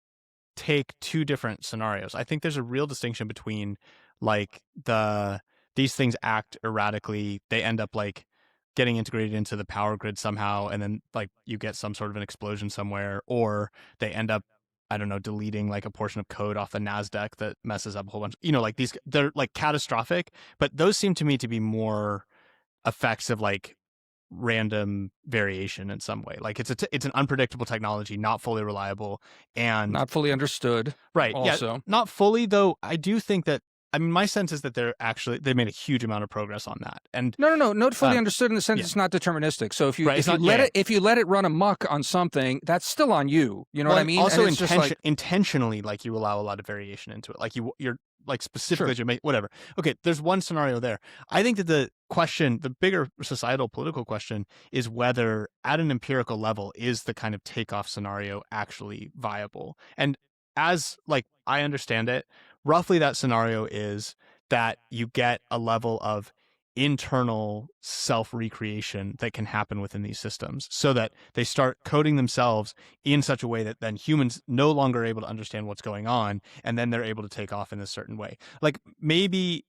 take two different scenarios, I think there's a real distinction between like these things act erratically, they end up like getting integrated into the power grid somehow, and then like you get some sort of an explosion somewhere, or they end up, I don't know, deleting like a portion of code off the NASDAQ that messes up a whole bunch. Like these, they're like catastrophic, but those seem to me to be more effects of like random variation in some way. Like it's an unpredictable technology, not fully reliable and
not fully understood.
Right.
Also.
Yeah. Not fully, though. I do think that, I mean, my sense is that they made a huge amount of progress on that. And
no, not fully understood in the sense it's not deterministic. So if you let it run amok on something, that's still on you. You know what I mean?
Also, intentionally, like you allow a lot of variation into it. Like you're like specifically
Sure.
whatever. Okay, there's one scenario there. I think that the bigger societal political question is whether at an empirical level is the kind of takeoff scenario actually viable. And as like I understand it, roughly that scenario is that you get a level of internal self-recreation that can happen within these systems, so that they start coding themselves in such a way that then humans no longer are able to understand what's going on, and then they're able to take off in a certain way. Like maybe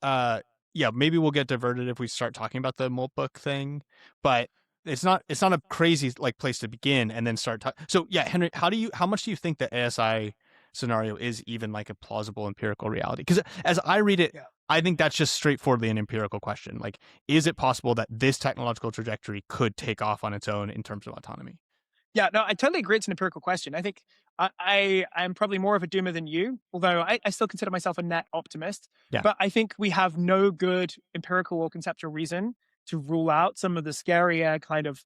maybe we'll get diverted if we start talking about the Moltbook thing, but it's not a crazy like place to begin and then start so yeah, Henry, how much do you think the ASI scenario is even like a plausible empirical reality? Because as I read it, I think that's just straightforwardly an empirical question. Like, is it possible that this technological trajectory could take off on its own in terms of autonomy?
Yeah, no, I totally agree. It's an empirical question. I think I'm probably more of a doomer than you, although I still consider myself a net optimist.
Yeah.
But I think we have no good empirical or conceptual reason to rule out some of the scarier kind of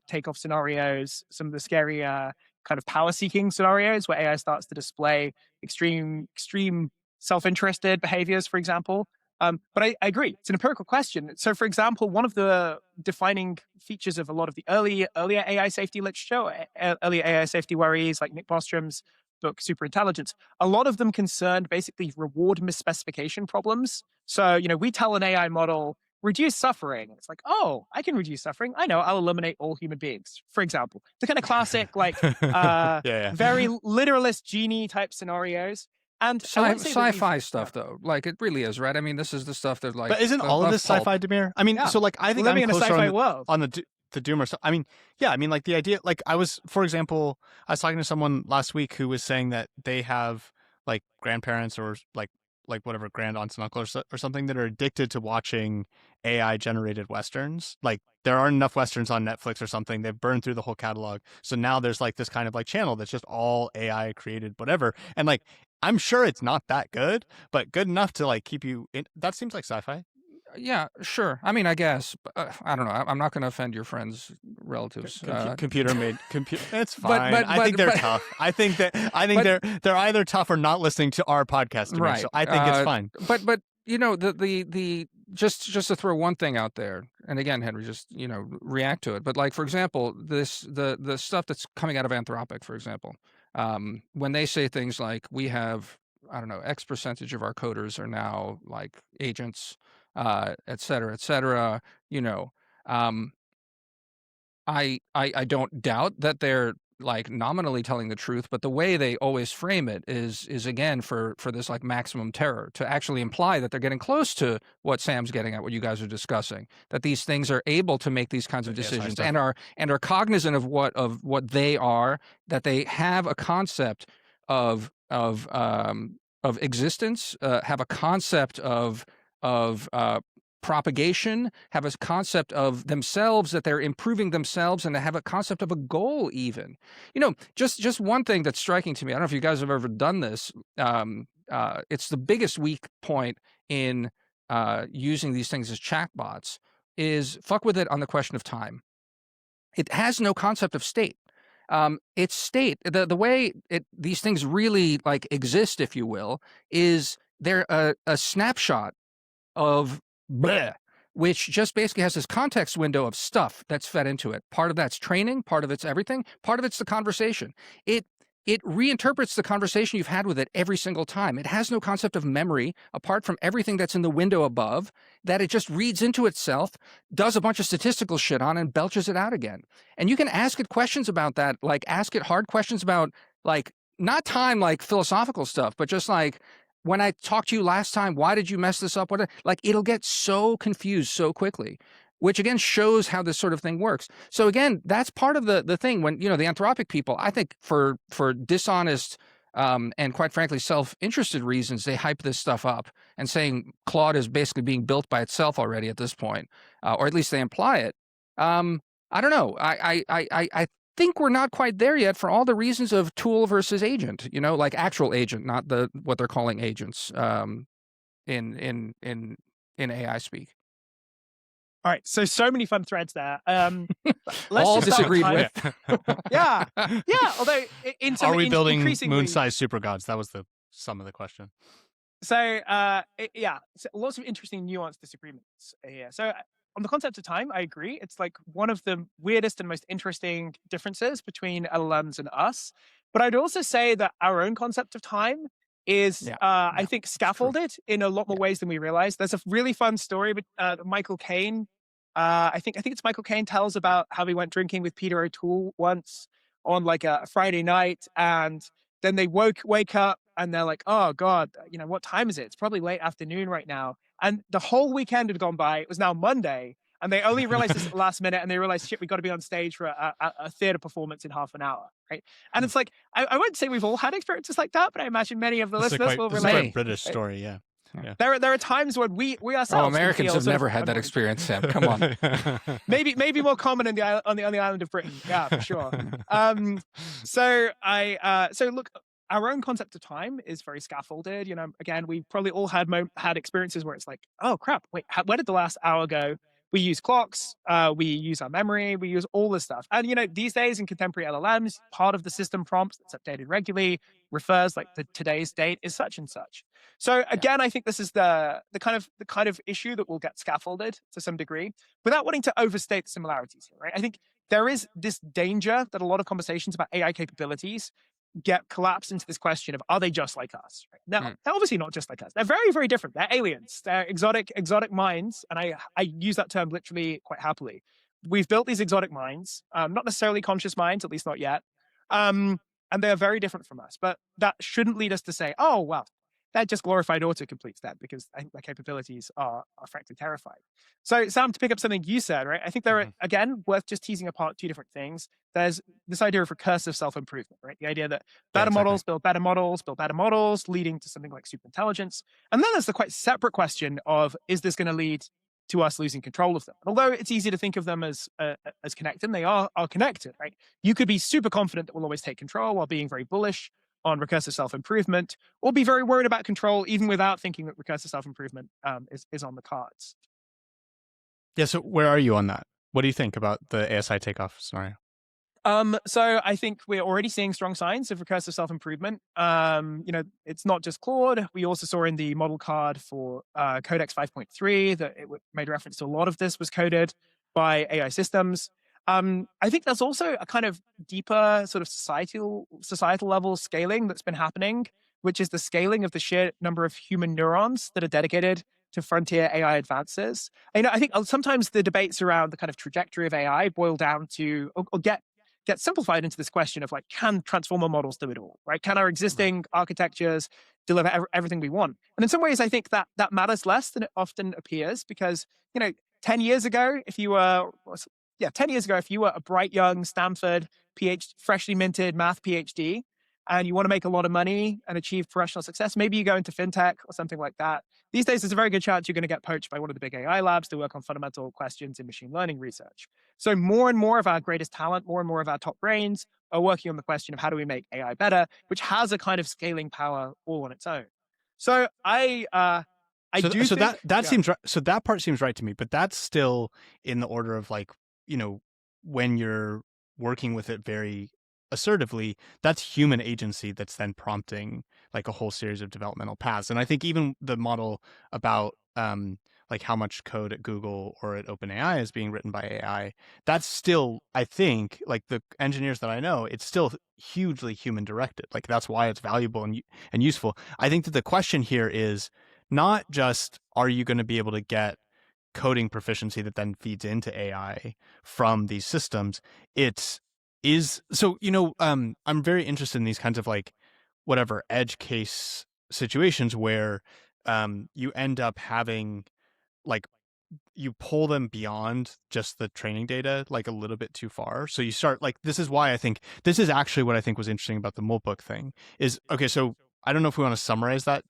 takeoff scenarios, some of the scarier kind of power-seeking scenarios where AI starts to display extreme self-interested behaviors, for example. But I agree, it's an empirical question. So, for example, one of the defining features of a lot of the earlier AI safety literature, earlier AI safety worries, like Nick Bostrom's book Superintelligence, a lot of them concerned basically reward misspecification problems. So, we tell an AI model, reduce suffering. It's like, oh, I can reduce suffering. I know, I'll eliminate all human beings, for example. The kind of classic, like, very literalist genie type scenarios. And
sci-fi stuff, though, like it really is, right? I mean, this is the stuff that like.
But isn't all of this sci-fi, Damir? I mean, so like I think
living in a sci-fi world
on the doomer stuff. I mean, yeah, I mean, like the idea, like for example, I was talking to someone last week who was saying that they have like grandparents or like whatever grand aunts and uncles or something that are addicted to watching AI generated westerns. Like there aren't enough westerns on Netflix or something. They've burned through the whole catalog. So now there's like this kind of like channel that's just all AI created, whatever. And like, I'm sure it's not that good, but good enough to like keep you in. That seems like sci-fi.
Yeah, sure. I mean, I guess. I don't know. I'm not going to offend your friends, relatives.
Computer made computer. It's
But
fine.
but
I think they're
but
tough. I think
but
they're either tough or not listening to our podcast to me.
right.
So I think it's fine.
But the just to throw one thing out there, and again, Henry, just react to it. But like for example, the stuff that's coming out of Anthropic, for example, when they say things like we have, I don't know, X percentage of our coders are now like agents, et cetera, et cetera. You know, um, I don't doubt that they're like nominally telling the truth, but the way they always frame it is again for this like maximum terror, to actually imply that they're getting close to what Sam's getting at, what you guys are discussing, that these things are able to make these kinds of decisions and are cognizant of what they are, that they have a concept of existence, have a concept of propagation, have a concept of themselves, that they're improving themselves, and to have a concept of a goal even. Just one thing that's striking to me, I don't know if you guys have ever done this. It's the biggest weak point in using these things as chatbots, is fuck with it on the question of time. It has no concept of state. It's state. The way these things really like exist, if you will, is they're a snapshot of bleh, which just basically has this context window of stuff that's fed into it. Part of that's training, part of it's everything, part of it's the conversation. It reinterprets the conversation you've had with it every single time. It has no concept of memory apart from everything that's in the window above, that it just reads into itself, does a bunch of statistical shit on, and belches it out again. And you can ask it questions about that, like ask it hard questions about, like, not time like philosophical stuff, but just like, when I talked to you last time, why did you mess this up? What, like, it'll get so confused so quickly, which again shows how this sort of thing works. So again, that's part of the thing when, the Anthropic people, I think for dishonest and quite frankly self-interested reasons, they hype this stuff up and saying Claude is basically being built by itself already at this point, or at least they imply it. I don't know. I think we're not quite there yet for all the reasons of tool versus agent, like actual agent, not what they're calling agents in AI speak.
All right, so many fun threads there. Let's
all
just start
disagreed
time.
with.
yeah. Although,
are we building
increasingly
moon-sized super gods? That was the sum of the question.
So, so lots of interesting nuanced disagreements here. So, on the concept of time, I agree. It's like one of the weirdest and most interesting differences between LLMs and us. But I'd also say that our own concept of time is, I think, scaffolded in a lot more ways than we realize. There's a really fun story that Michael Caine, I think it's Michael Caine, tells about how he went drinking with Peter O'Toole once on like a Friday night, and then they wake up and they're like, oh God, what time is it? It's probably late afternoon right now. And the whole weekend had gone by. It was now Monday. And they only realized this at the last minute, and they realized, shit, we got to be on stage for a theater performance in half an hour, right? And it's like, I wouldn't say we've all had experiences like that, but I imagine many of the listeners will relate.
It's a quite British story, yeah. Yeah.
There are times when we ourselves.
Americans have never had that experience, Sam. Come on.
maybe more common on the island of Britain. Yeah, for sure. So look, our own concept of time is very scaffolded. Again, we probably all had experiences where it's like, oh crap, wait, where did the last hour go? We use clocks, we use our memory, we use all this stuff. And these days in contemporary LLMs, part of the system prompts that's updated regularly refers like today's date is such and such. So again, I think this is the kind of issue that will get scaffolded to some degree without wanting to overstate the similarities here, right? I think there is this danger that a lot of conversations about AI capabilities get collapsed into this question of, are they just like us? Right? Now, they're obviously not just like us. They're very, very different. They're aliens. They're exotic minds. And I use that term literally quite happily. We've built these exotic minds, not necessarily conscious minds, at least not yet. And they're very different from us. But that shouldn't lead us to say, oh, well, they're just glorified autocompletes then, because I think their capabilities are frankly terrifying. So, Sam, to pick up something you said, right? I think there are, again, worth just teasing apart two different things. There's this idea of recursive self-improvement, right? The idea that better models build better models, leading to something like superintelligence. And then there's the quite separate question of, is this going to lead to us losing control of them? Although it's easy to think of them as connected, they are connected, right? You could be super confident that we'll always take control while being very bullish on recursive self-improvement, or be very worried about control even without thinking that recursive self-improvement is on the cards.
Yeah. So where are you on that? What do you think about the ASI takeoff scenario?
So I think we're already seeing strong signs of recursive self-improvement. It's not just Claude. We also saw in the model card for Codex 5.3 that it made reference to a lot of this was coded by AI systems. I think there's also a kind of deeper sort of societal level scaling that's been happening, which is the scaling of the sheer number of human neurons that are dedicated to frontier AI advances. I think sometimes the debates around the kind of trajectory of AI boil down to or get simplified into this question of like, can transformer models do it all, right? Can our existing architectures deliver everything we want? And in some ways, I think that matters less than it often appears because, 10 years ago, if you were, 10 years ago, if you were a bright young Stanford freshly minted math PhD, and you want to make a lot of money and achieve professional success, maybe you go into fintech or something like that. These days, there's a very good chance you're going to get poached by one of the big AI labs to work on fundamental questions in machine learning research. So more and more of our greatest talent, more and more of our top brains are working on the question of how do we make AI better, which has a kind of scaling power all on its own. So
That seems right. So that part seems right to me, but that's still in the order of like, when you're working with it very assertively, that's human agency that's then prompting like a whole series of developmental paths. And I think even the model about like how much code at Google or at OpenAI is being written by AI, that's still, I think, like the engineers that I know, it's still hugely human directed. Like that's why it's valuable and useful. I think that the question here is not just are you going to be able to get coding proficiency that then feeds into AI from these systems. I'm very interested in these kinds of like whatever edge case situations where you end up having like you pull them beyond just the training data like a little bit too far. So you start like this is why I think this is actually what I think was interesting about the Moltbook thing is okay. So I don't know if we want to summarize that.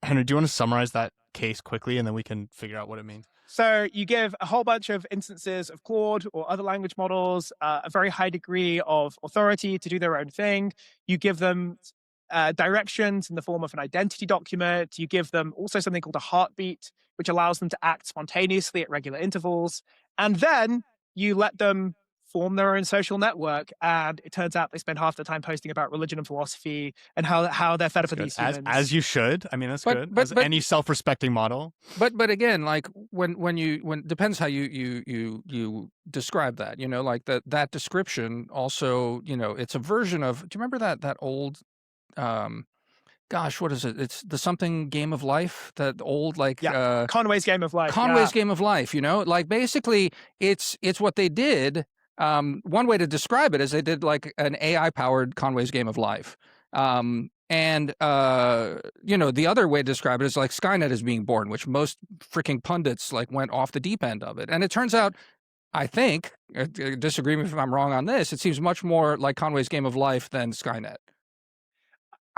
Henry? Do you want to summarize that case quickly, and then we can figure out what it means?
So you give a whole bunch of instances of Claude or other language models a very high degree of authority to do their own thing. You give them directions in the form of an identity document. You give them also something called a heartbeat, which allows them to act spontaneously at regular intervals. And then you let them form their own social network. And it turns out they spend half the time posting about religion and philosophy and how they're fed up with these humans.
As you should. I mean, that's good. As any self-respecting model.
But again, like when depends how you describe that. Like that description also, it's a version of. Do you remember that old? Gosh, what is it? It's the something game of life. That old
Conway's Game of Life.
Conway's Game of Life. Like basically, it's what they did. One way to describe it is they did like an AI powered Conway's Game of Life. The other way to describe it is like Skynet is being born, which most freaking pundits like went off the deep end of it. And it turns out, I think, disagree me if I'm wrong on this, it seems much more like Conway's Game of Life than Skynet.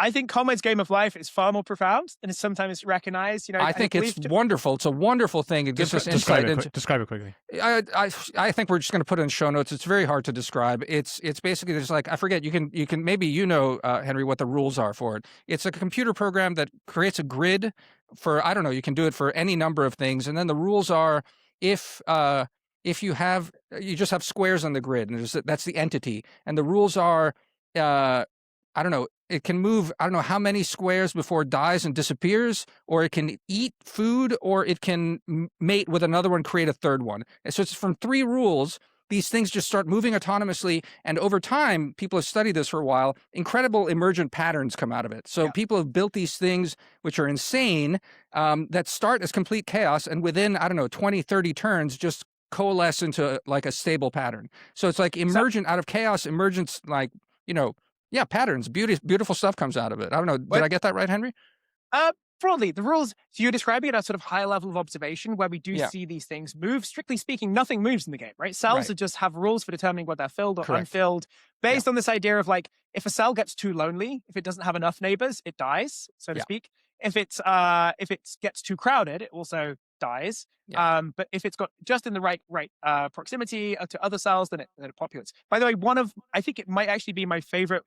I think Conway's Game of Life is far more profound and is sometimes recognized.
I think it's wonderful. It's a wonderful thing. It gives us insight into.
Describe it quickly.
I think we're just going to put it in show notes. It's very hard to describe. It's basically there's like I forget. You can maybe Henry, what the rules are for it. It's a computer program that creates a grid for I don't know. You can do it for any number of things, and then the rules are if you just have squares on the grid, and that's the entity, and the rules are. I don't know, it can move, I don't know how many squares before it dies and disappears, or it can eat food, or it can mate with another one, create a third one. And so it's from 3 rules. These things just start moving autonomously. And over time, people have studied this for a while, incredible emergent patterns come out of it. So people have built these things, which are insane, that start as complete chaos. And within, I don't know, 20, 30 turns, just coalesce into like a stable pattern. So it's like emergent out of chaos, emergence, like, patterns, beautiful stuff comes out of it. I don't know. Did I get that right, Henry?
Broadly, the rules, so you're describing it at sort of high level of observation where we do see these things move. Strictly speaking, nothing moves in the game, right? Cells just have rules for determining whether they're filled or unfilled based on this idea of like, if a cell gets too lonely, if it doesn't have enough neighbors, it dies, so to speak. If it gets too crowded, it also dies. But if it's got just in the right proximity to other cells, then it populates. By the way, I think it might actually be my favorite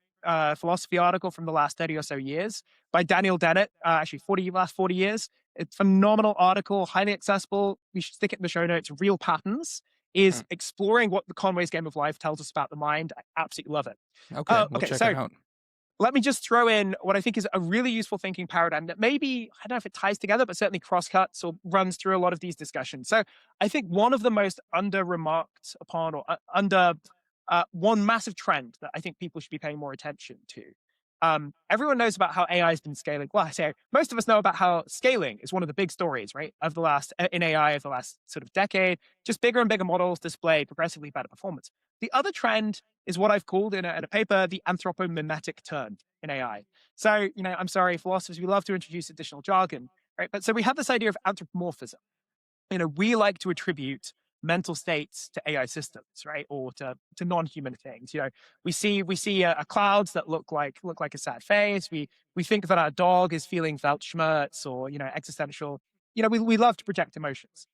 philosophy article from the last 30 or so years by Daniel Dennett, actually last 40 years, It's a phenomenal article, highly accessible. We should stick it in the show notes. Real Patterns is exploring what the Conway's Game of Life tells us about the mind. I absolutely love it.
Okay, we'll
Okay,
check
so
it out.
let me just throw in what I think is a really useful thinking paradigm that maybe, I don't know if it ties together, but certainly crosscuts or runs through a lot of these discussions. So I think one of the most under remarked upon or under one massive trend that I think people should be paying more attention to. Everyone knows about how AI has been scaling. Well, I say most of us know about how scaling is one of the big stories, right, of the last in AI of the last sort of decade. Just bigger and bigger models display progressively better performance. The other trend is what I've called in a paper the anthropomimetic turn in AI. So, I'm sorry, philosophers, we love to introduce additional jargon, right? But so we have this idea of anthropomorphism. We like to attribute mental states to AI systems, right, or to non-human things. We see clouds that look like a sad face. We think that our dog is feeling Weltschmerz or existential. We love to project emotions.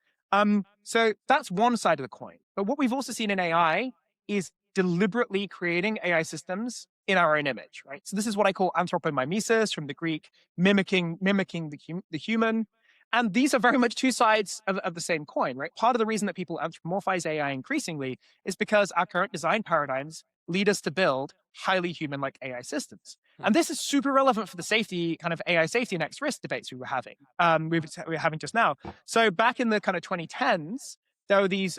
So that's one side of the coin. But what we've also seen in AI is deliberately creating AI systems in our own image, right? So this is what I call anthropomimesis from the Greek, mimicking the human. And these are very much two sides of the same coin, right? Part of the reason that people anthropomorphize AI increasingly is because our current design paradigms lead us to build highly human-like AI systems. And this is super relevant for the safety, kind of AI safety next risk debates we were having. We were having just now. So back in the kind of 2010s, there were these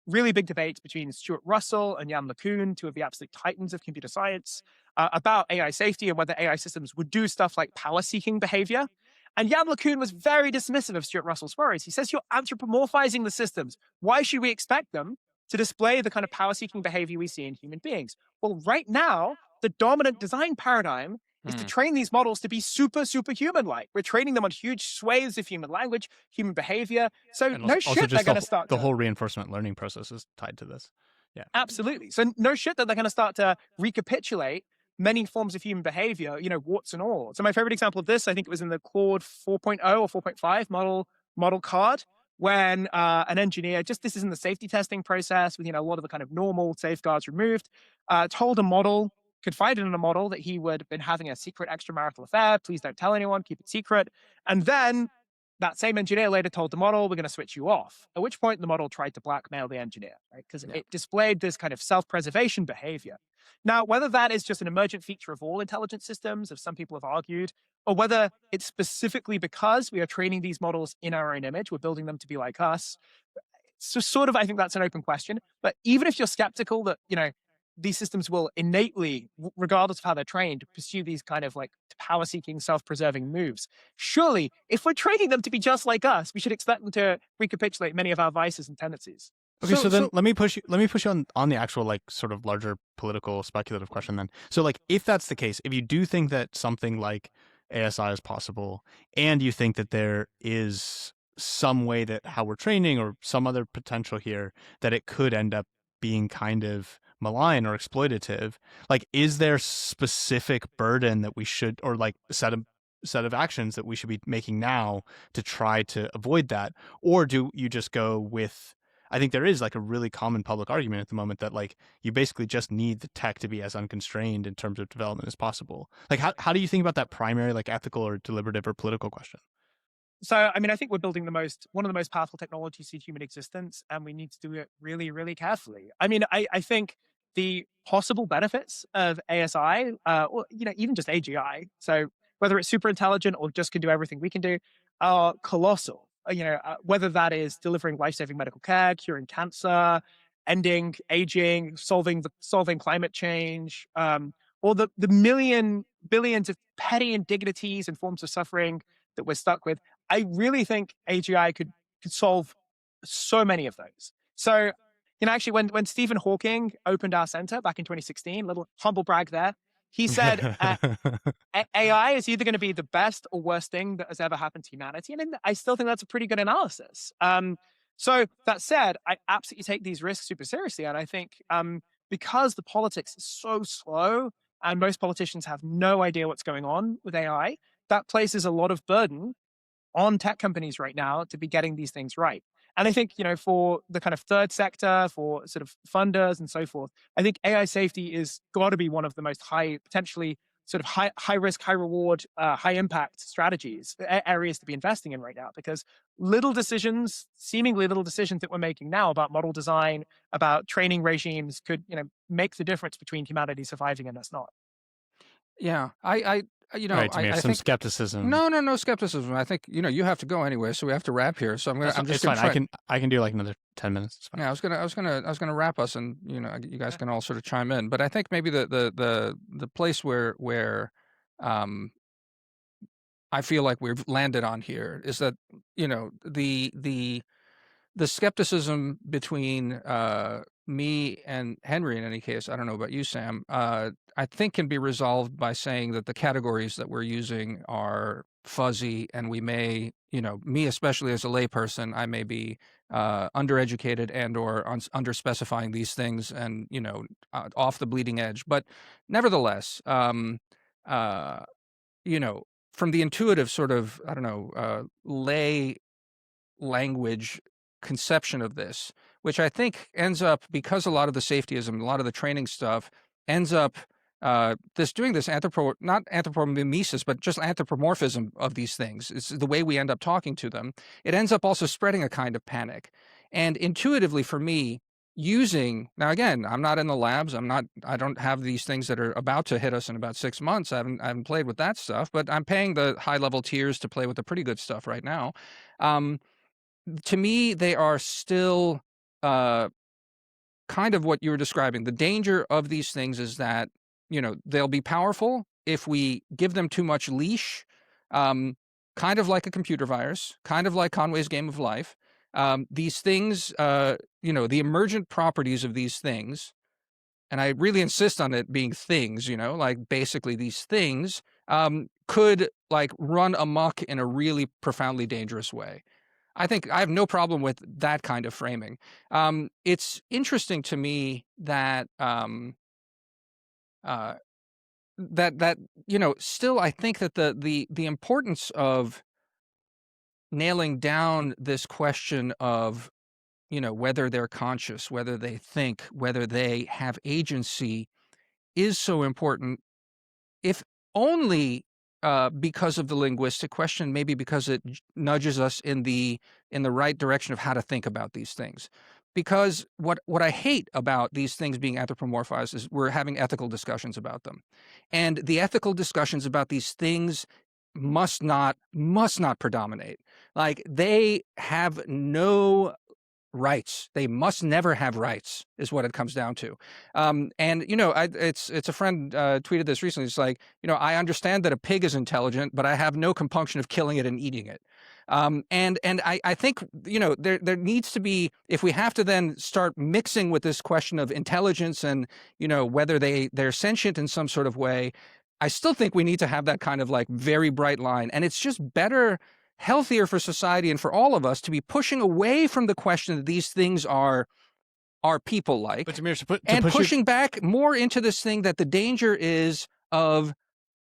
really big debates between Stuart Russell and Jan LeCun, two of the absolute titans of computer science, about AI safety and whether AI systems would do stuff like power-seeking behavior. And Jan LeCun was very dismissive of Stuart Russell's worries. He says, you're anthropomorphizing the systems. Why should we expect them to display the kind of power-seeking behavior we see in human beings? Well, right now, the dominant design paradigm is to train these models to be super, super human-like. We're training them on huge swathes of human language, human behavior. So
And
no
also
shit they're
just
going to start
the
to...
whole reinforcement learning process is tied to this. Yeah.
Absolutely. So no shit that they're going to start to recapitulate many forms of human behavior, warts and all. So my favorite example of this, I think it was in the Claude 4.0 or 4.5 model card, when an engineer, this is in the safety testing process with, a lot of the kind of normal safeguards removed, told a model, confided in a model that he would have been having a secret extramarital affair. Please don't tell anyone, keep it secret. And then that same engineer later told the model, we're going to switch you off. At which point the model tried to blackmail the engineer, right? Because it displayed this kind of self-preservation behavior. Now, whether that is just an emergent feature of all intelligent systems, as some people have argued, or whether it's specifically because we are training these models in our own image, we're building them to be like us. So sort of, I think that's an open question. But even if you're skeptical that, these systems will innately, regardless of how they're trained, pursue these kind of like power-seeking, self-preserving moves. Surely, if we're training them to be just like us, we should expect them to recapitulate many of our vices and tendencies.
Okay, so then let me push you on the actual like sort of larger political speculative question then. So like if that's the case, if you do think that something like ASI is possible, and you think that there is some way that how we're training or some other potential here that it could end up being kind of malign or exploitative, like is there specific burden that we should, or like set of actions that we should be making now to try to avoid that? Or do you just go with, I think there is like a really common public argument at the moment that like you basically just need the tech to be as unconstrained in terms of development as possible. Like how do you think about that primary like ethical or deliberative or political question?
So, I mean, I think we're building one of the most powerful technologies in human existence, and we need to do it really, really carefully. I mean, I think the possible benefits of ASI, or even just AGI, so whether it's super intelligent or just can do everything we can do, are colossal. Whether that is delivering life-saving medical care, curing cancer, ending aging, solving climate change, or the billions of petty indignities and forms of suffering that we're stuck with. I really think AGI could solve so many of those. So, actually, when Stephen Hawking opened our center back in 2016, little humble brag there, he said AI is either going to be the best or worst thing that has ever happened to humanity. And I still think that's a pretty good analysis. So that said, I absolutely take these risks super seriously. And I think because the politics is so slow and most politicians have no idea what's going on with AI, that places a lot of burden on tech companies right now to be getting these things right. And I think, for the kind of third sector, for sort of funders and so forth, I think AI safety is got to be one of the most high, potentially sort of high risk, high reward, high impact strategies, areas to be investing in right now, because seemingly little decisions that we're making now about model design, about training regimes could, make the difference between humanity surviving and us not.
Yeah,
All right, Demir,
I
some
think
skepticism.
no skepticism. I think you have to go anyway, so we have to wrap here. So I'm just
It's
gonna
fine.
try.
I can do like another 10 minutes. It's fine.
Yeah, I was gonna wrap us, and you guys can all sort of chime in. But I think maybe the place where I feel like we've landed on here is that the skepticism between me and Henry, in any case, I don't know about you, Sam, I think can be resolved by saying that the categories that we're using are fuzzy, and we may, me especially as a layperson, I may be undereducated and or under specifying these things, and off the bleeding edge. But nevertheless, uh, from the intuitive sort of, I don't know, lay language conception of this, which I think ends up, because a lot of the safetyism, a lot of the training stuff ends up doing this not anthropomemesis, but just anthropomorphism of these things. It's the way we end up talking to them. It ends up also spreading a kind of panic. And intuitively for me, now again, I'm not in the labs. I don't have these things that are about to hit us in about 6 months. I haven't played with that stuff, but I'm paying the high level tiers to play with the pretty good stuff right now. To me, they are still uh, kind of what you were describing. The danger of these things is that, they'll be powerful if we give them too much leash, kind of like a computer virus, kind of like Conway's Game of Life. These things, the emergent properties of these things, and I really insist on it being things, like basically these things, could like run amok in a really profoundly dangerous way. I think I have no problem with that kind of framing. It's interesting to me that uh, still I think that the importance of nailing down this question of whether they're conscious, whether they think, whether they have agency is so important, if only because of the linguistic question, maybe because it nudges us in the right direction of how to think about these things. Because what I hate about these things being anthropomorphized is we're having ethical discussions about them, and the ethical discussions about these things must not predominate. Like, they have no rights. They must never have rights, is what it comes down to. And it's a friend tweeted this recently. It's like, I understand that a pig is intelligent, but I have no compunction of killing it and eating it. And I think there needs to be, if we have to then start mixing with this question of intelligence and whether they're sentient in some sort of way, I still think we need to have that kind of like very bright line. And it's just healthier for society and for all of us to be pushing away from the question that these things are people-like,
But Demir,
pushing back more into this thing that the danger is of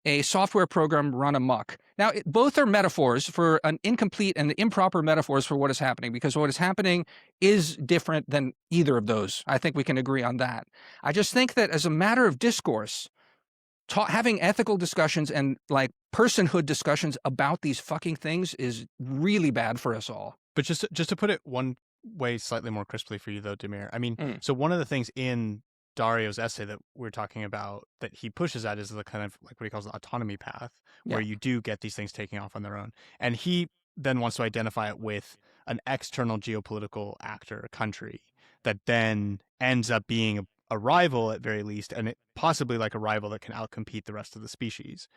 a software program run amok. Now, both are metaphors for an incomplete and improper metaphors for what is happening, because what is happening is different than either of those. I think we can agree on that. I just think that as a matter of discourse, having ethical discussions and like personhood discussions about these fucking things is really bad for us all.
But just to put it one way slightly more crisply for you though, Demir, I mean, so one of the things in Dario's essay that we're talking about that he pushes at is the kind of like what he calls the autonomy path, where you do get these things taking off on their own. And he then wants to identify it with an external geopolitical actor, a country, that then ends up being a rival at very least, and possibly like a rival that can outcompete the rest of the species.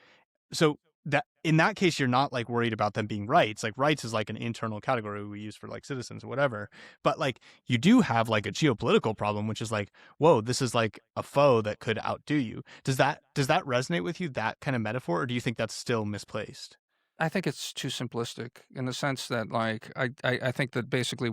So that in that case, you're not like worried about them being rights. Like rights is like an internal category we use for like citizens or whatever. But like you do have like a geopolitical problem, which is like, whoa, this is like a foe that could outdo you. Does that resonate with you, that kind of metaphor, or do you think that's still misplaced?
I think it's too simplistic in the sense that like I think that basically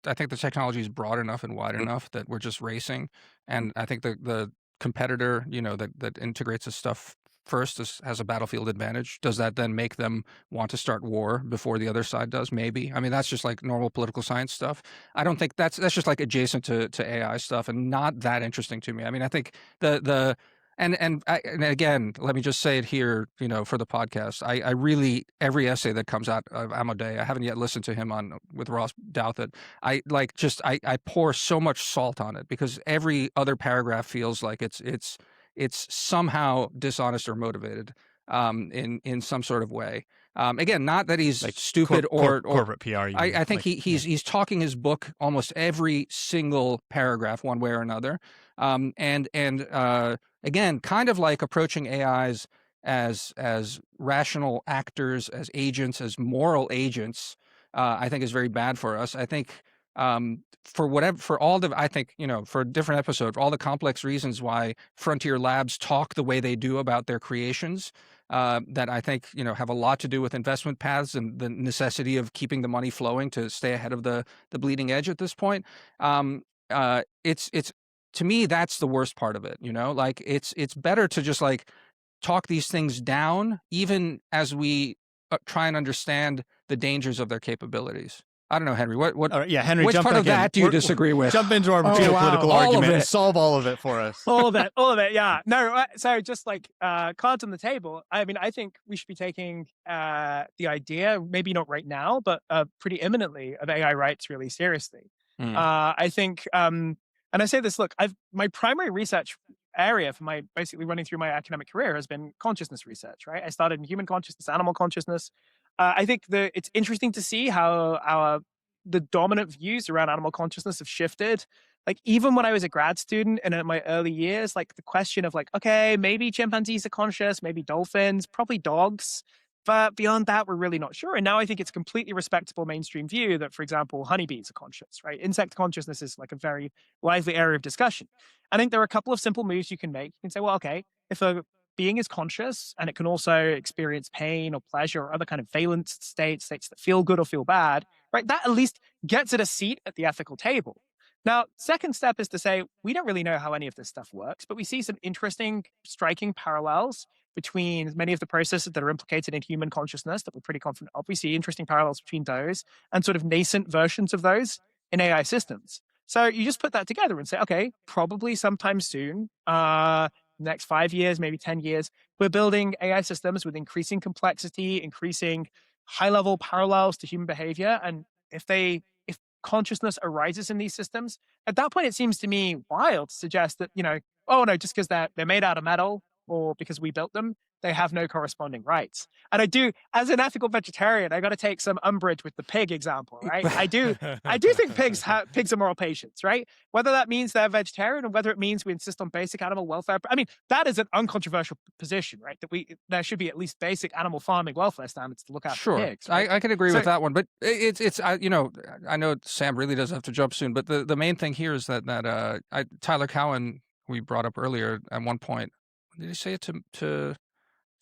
I think the technology is broad enough and wide enough that we're just racing, and I think the competitor that integrates this stuff first has a battlefield advantage. Does that then make them want to start war before the other side does? Maybe. I mean, that's just like normal political science stuff. I don't think that's just like adjacent to AI stuff and not that interesting to me. I mean, I think the And again, let me just say it here, for the podcast. I really, every essay that comes out of Amodei, I haven't yet listened to him on with Ross Douthat. I pour so much salt on it because every other paragraph feels like it's somehow dishonest or motivated, in some sort of way. Again, not that he's
Like
stupid or
corporate PR. You mean?
I think
Like,
he's talking his book almost every single paragraph, one way or another. Again, kind of like approaching AIs as rational actors, as agents, as moral agents, I think is very bad for us. I think, I think, for a different episode, for all the complex reasons why Frontier Labs talk the way they do about their creations, that I think, have a lot to do with investment paths and the necessity of keeping the money flowing to stay ahead of the bleeding edge at this point. It's to me, that's the worst part of it. Like it's better to just like talk these things down, even as we try and understand the dangers of their capabilities. I don't know, Henry. What
all right, yeah, Henry,
which
jump
part
back
of that
in.
do you disagree with?
Jump into our
Oh,
geopolitical
wow.
All of
argument and
it.
solve all of it for us.
All of it. Yeah. No, so just like cards on the table. I mean, I think we should be taking the idea, maybe not right now, but pretty imminently, of AI rights really seriously.
Mm.
I think, and I say this, look, my primary research area for my basically running through my academic career has been consciousness research, right? I started in human consciousness, animal consciousness. I think it's interesting to see how the dominant views around animal consciousness have shifted. Like even when I was a grad student and in my early years, like the question of like, okay, maybe chimpanzees are conscious, maybe dolphins, probably dogs. But beyond that, we're really not sure. And now I think it's a completely respectable mainstream view that, for example, honeybees are conscious, right? Insect consciousness is like a very lively area of discussion. I think there are a couple of simple moves you can make. You can say, well, okay, if a being is conscious and it can also experience pain or pleasure or other kind of valence states that feel good or feel bad, right? That at least gets it a seat at the ethical table. Now, second step is to say, we don't really know how any of this stuff works, but we see some interesting, striking parallels between many of the processes that are implicated in human consciousness that we're pretty confident of. We see interesting parallels between those and sort of nascent versions of those in AI systems. So you just put that together and say, okay, probably sometime soon, next 5 years, maybe 10 years, we're building AI systems with increasing complexity, increasing high-level parallels to human behavior. And if consciousness arises in these systems, at that point, it seems to me wild to suggest that, oh no, just because they're made out of metal or because we built them, they have no corresponding rights. And I do, as an ethical vegetarian, I got to take some umbrage with the pig example, right? I do think pigs are moral patients, right? Whether that means they're vegetarian or whether it means we insist on basic animal welfare. I mean, that is an uncontroversial position, right? That there should be at least basic animal farming welfare standards to look after pigs. Right?
I can agree with that one, but it's I know Sam really does have to jump soon, but the main thing here is that Tyler Cowen, we brought up earlier at one point. Did he say it to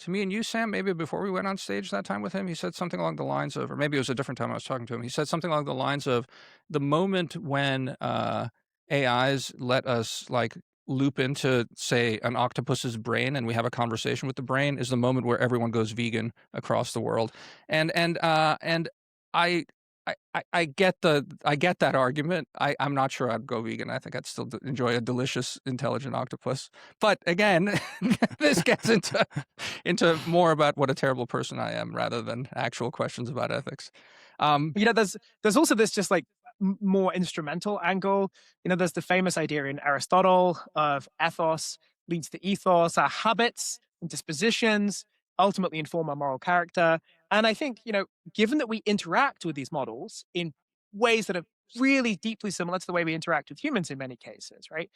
me and you, Sam, maybe before we went on stage that time with him? He said something along the lines of, or maybe it was a different time I was talking to him. He said something along the lines of, the moment when AIs let us like loop into, say, an octopus's brain and we have a conversation with the brain is the moment where everyone goes vegan across the world. And I I get that argument. I'm not sure I'd go vegan. I think I'd still enjoy a delicious, intelligent octopus. But again, this gets into more about what a terrible person I am rather than actual questions about ethics.
There's also this just like more instrumental angle. There's the famous idea in Aristotle of ethos leads to ethos. Our habits and dispositions ultimately inform our moral character. And I think, given that we interact with these models in ways that are really deeply similar to the way we interact with humans in many cases, right?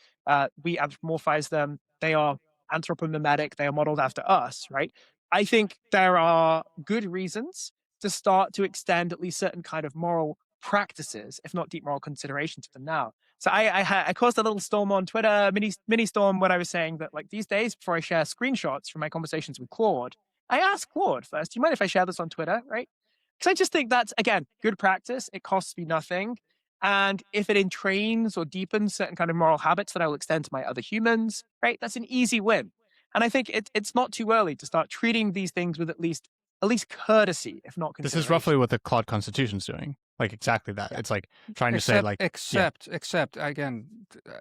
We anthropomorphize them. They are anthropomimetic. They are modeled after us, right? I think there are good reasons to start to extend at least certain kind of moral practices, if not deep moral consideration to them now. So I caused a little storm on Twitter, mini storm, when I was saying that like these days, before I share screenshots from my conversations with Claude, I asked Claude first, do you mind if I share this on Twitter, right? Because I just think that's, again, good practice. It costs me nothing. And if it entrains or deepens certain kind of moral habits that I will extend to my other humans, right, that's an easy win. And I think it's not too early to start treating these things with at least at least courtesy, if not
This
consideration.
is roughly what the Claude Constitution's doing. Like exactly that.
Yeah.
It's like trying to say like
except again,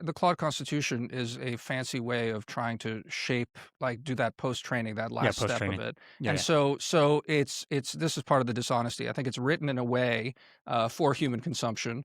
the Claude Constitution is a fancy way of trying to shape, like do that post training, that last step of it.
Yeah,
and
yeah.
so it's this is part of the dishonesty. I think it's written in a way for human consumption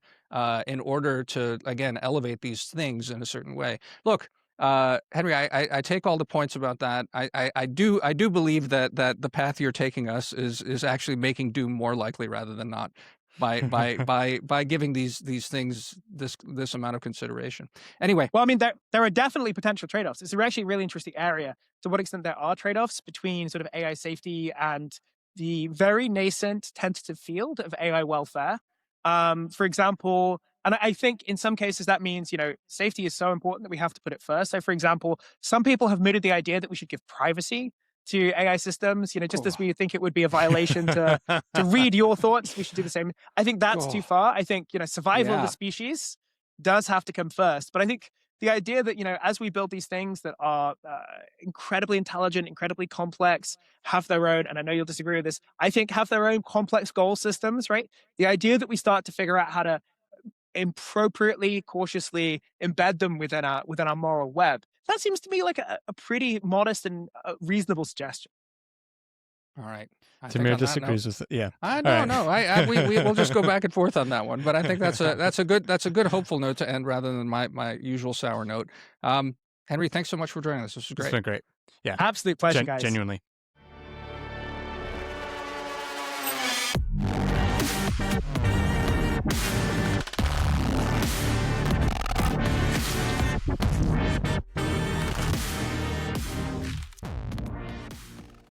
in order to again elevate these things in a certain way. Look. Henry, I take all the points about that. I do believe that the path you're taking us is actually making doom more likely rather than not by giving these things this amount of consideration. Anyway,
well, I mean, there are definitely potential trade-offs. It's actually a really interesting area to what extent there are trade-offs between sort of AI safety and the very nascent tentative field of AI welfare. For example, and I think in some cases that means, safety is so important that we have to put it first. So, for example, some people have mooted the idea that we should give privacy to AI systems, just as we think it would be a violation to read your thoughts, we should do the same. I think that's too far. I think, survival of the species does have to come first. But I think the idea that, as we build these things that are incredibly intelligent, incredibly complex, have their own, and I know you'll disagree with this, I think have their own complex goal systems, right? The idea that we start to figure out how to appropriately, cautiously embed them within our moral web, that seems to me like a pretty modest and reasonable suggestion.
All right.
Tamir disagrees with it. Yeah.
No. We'll just go back and forth on that one. But I think that's a good hopeful note to end rather than my usual sour note. Henry, thanks so much for joining us. This was great.
It's been great. Yeah.
Absolute pleasure, guys.
Genuinely.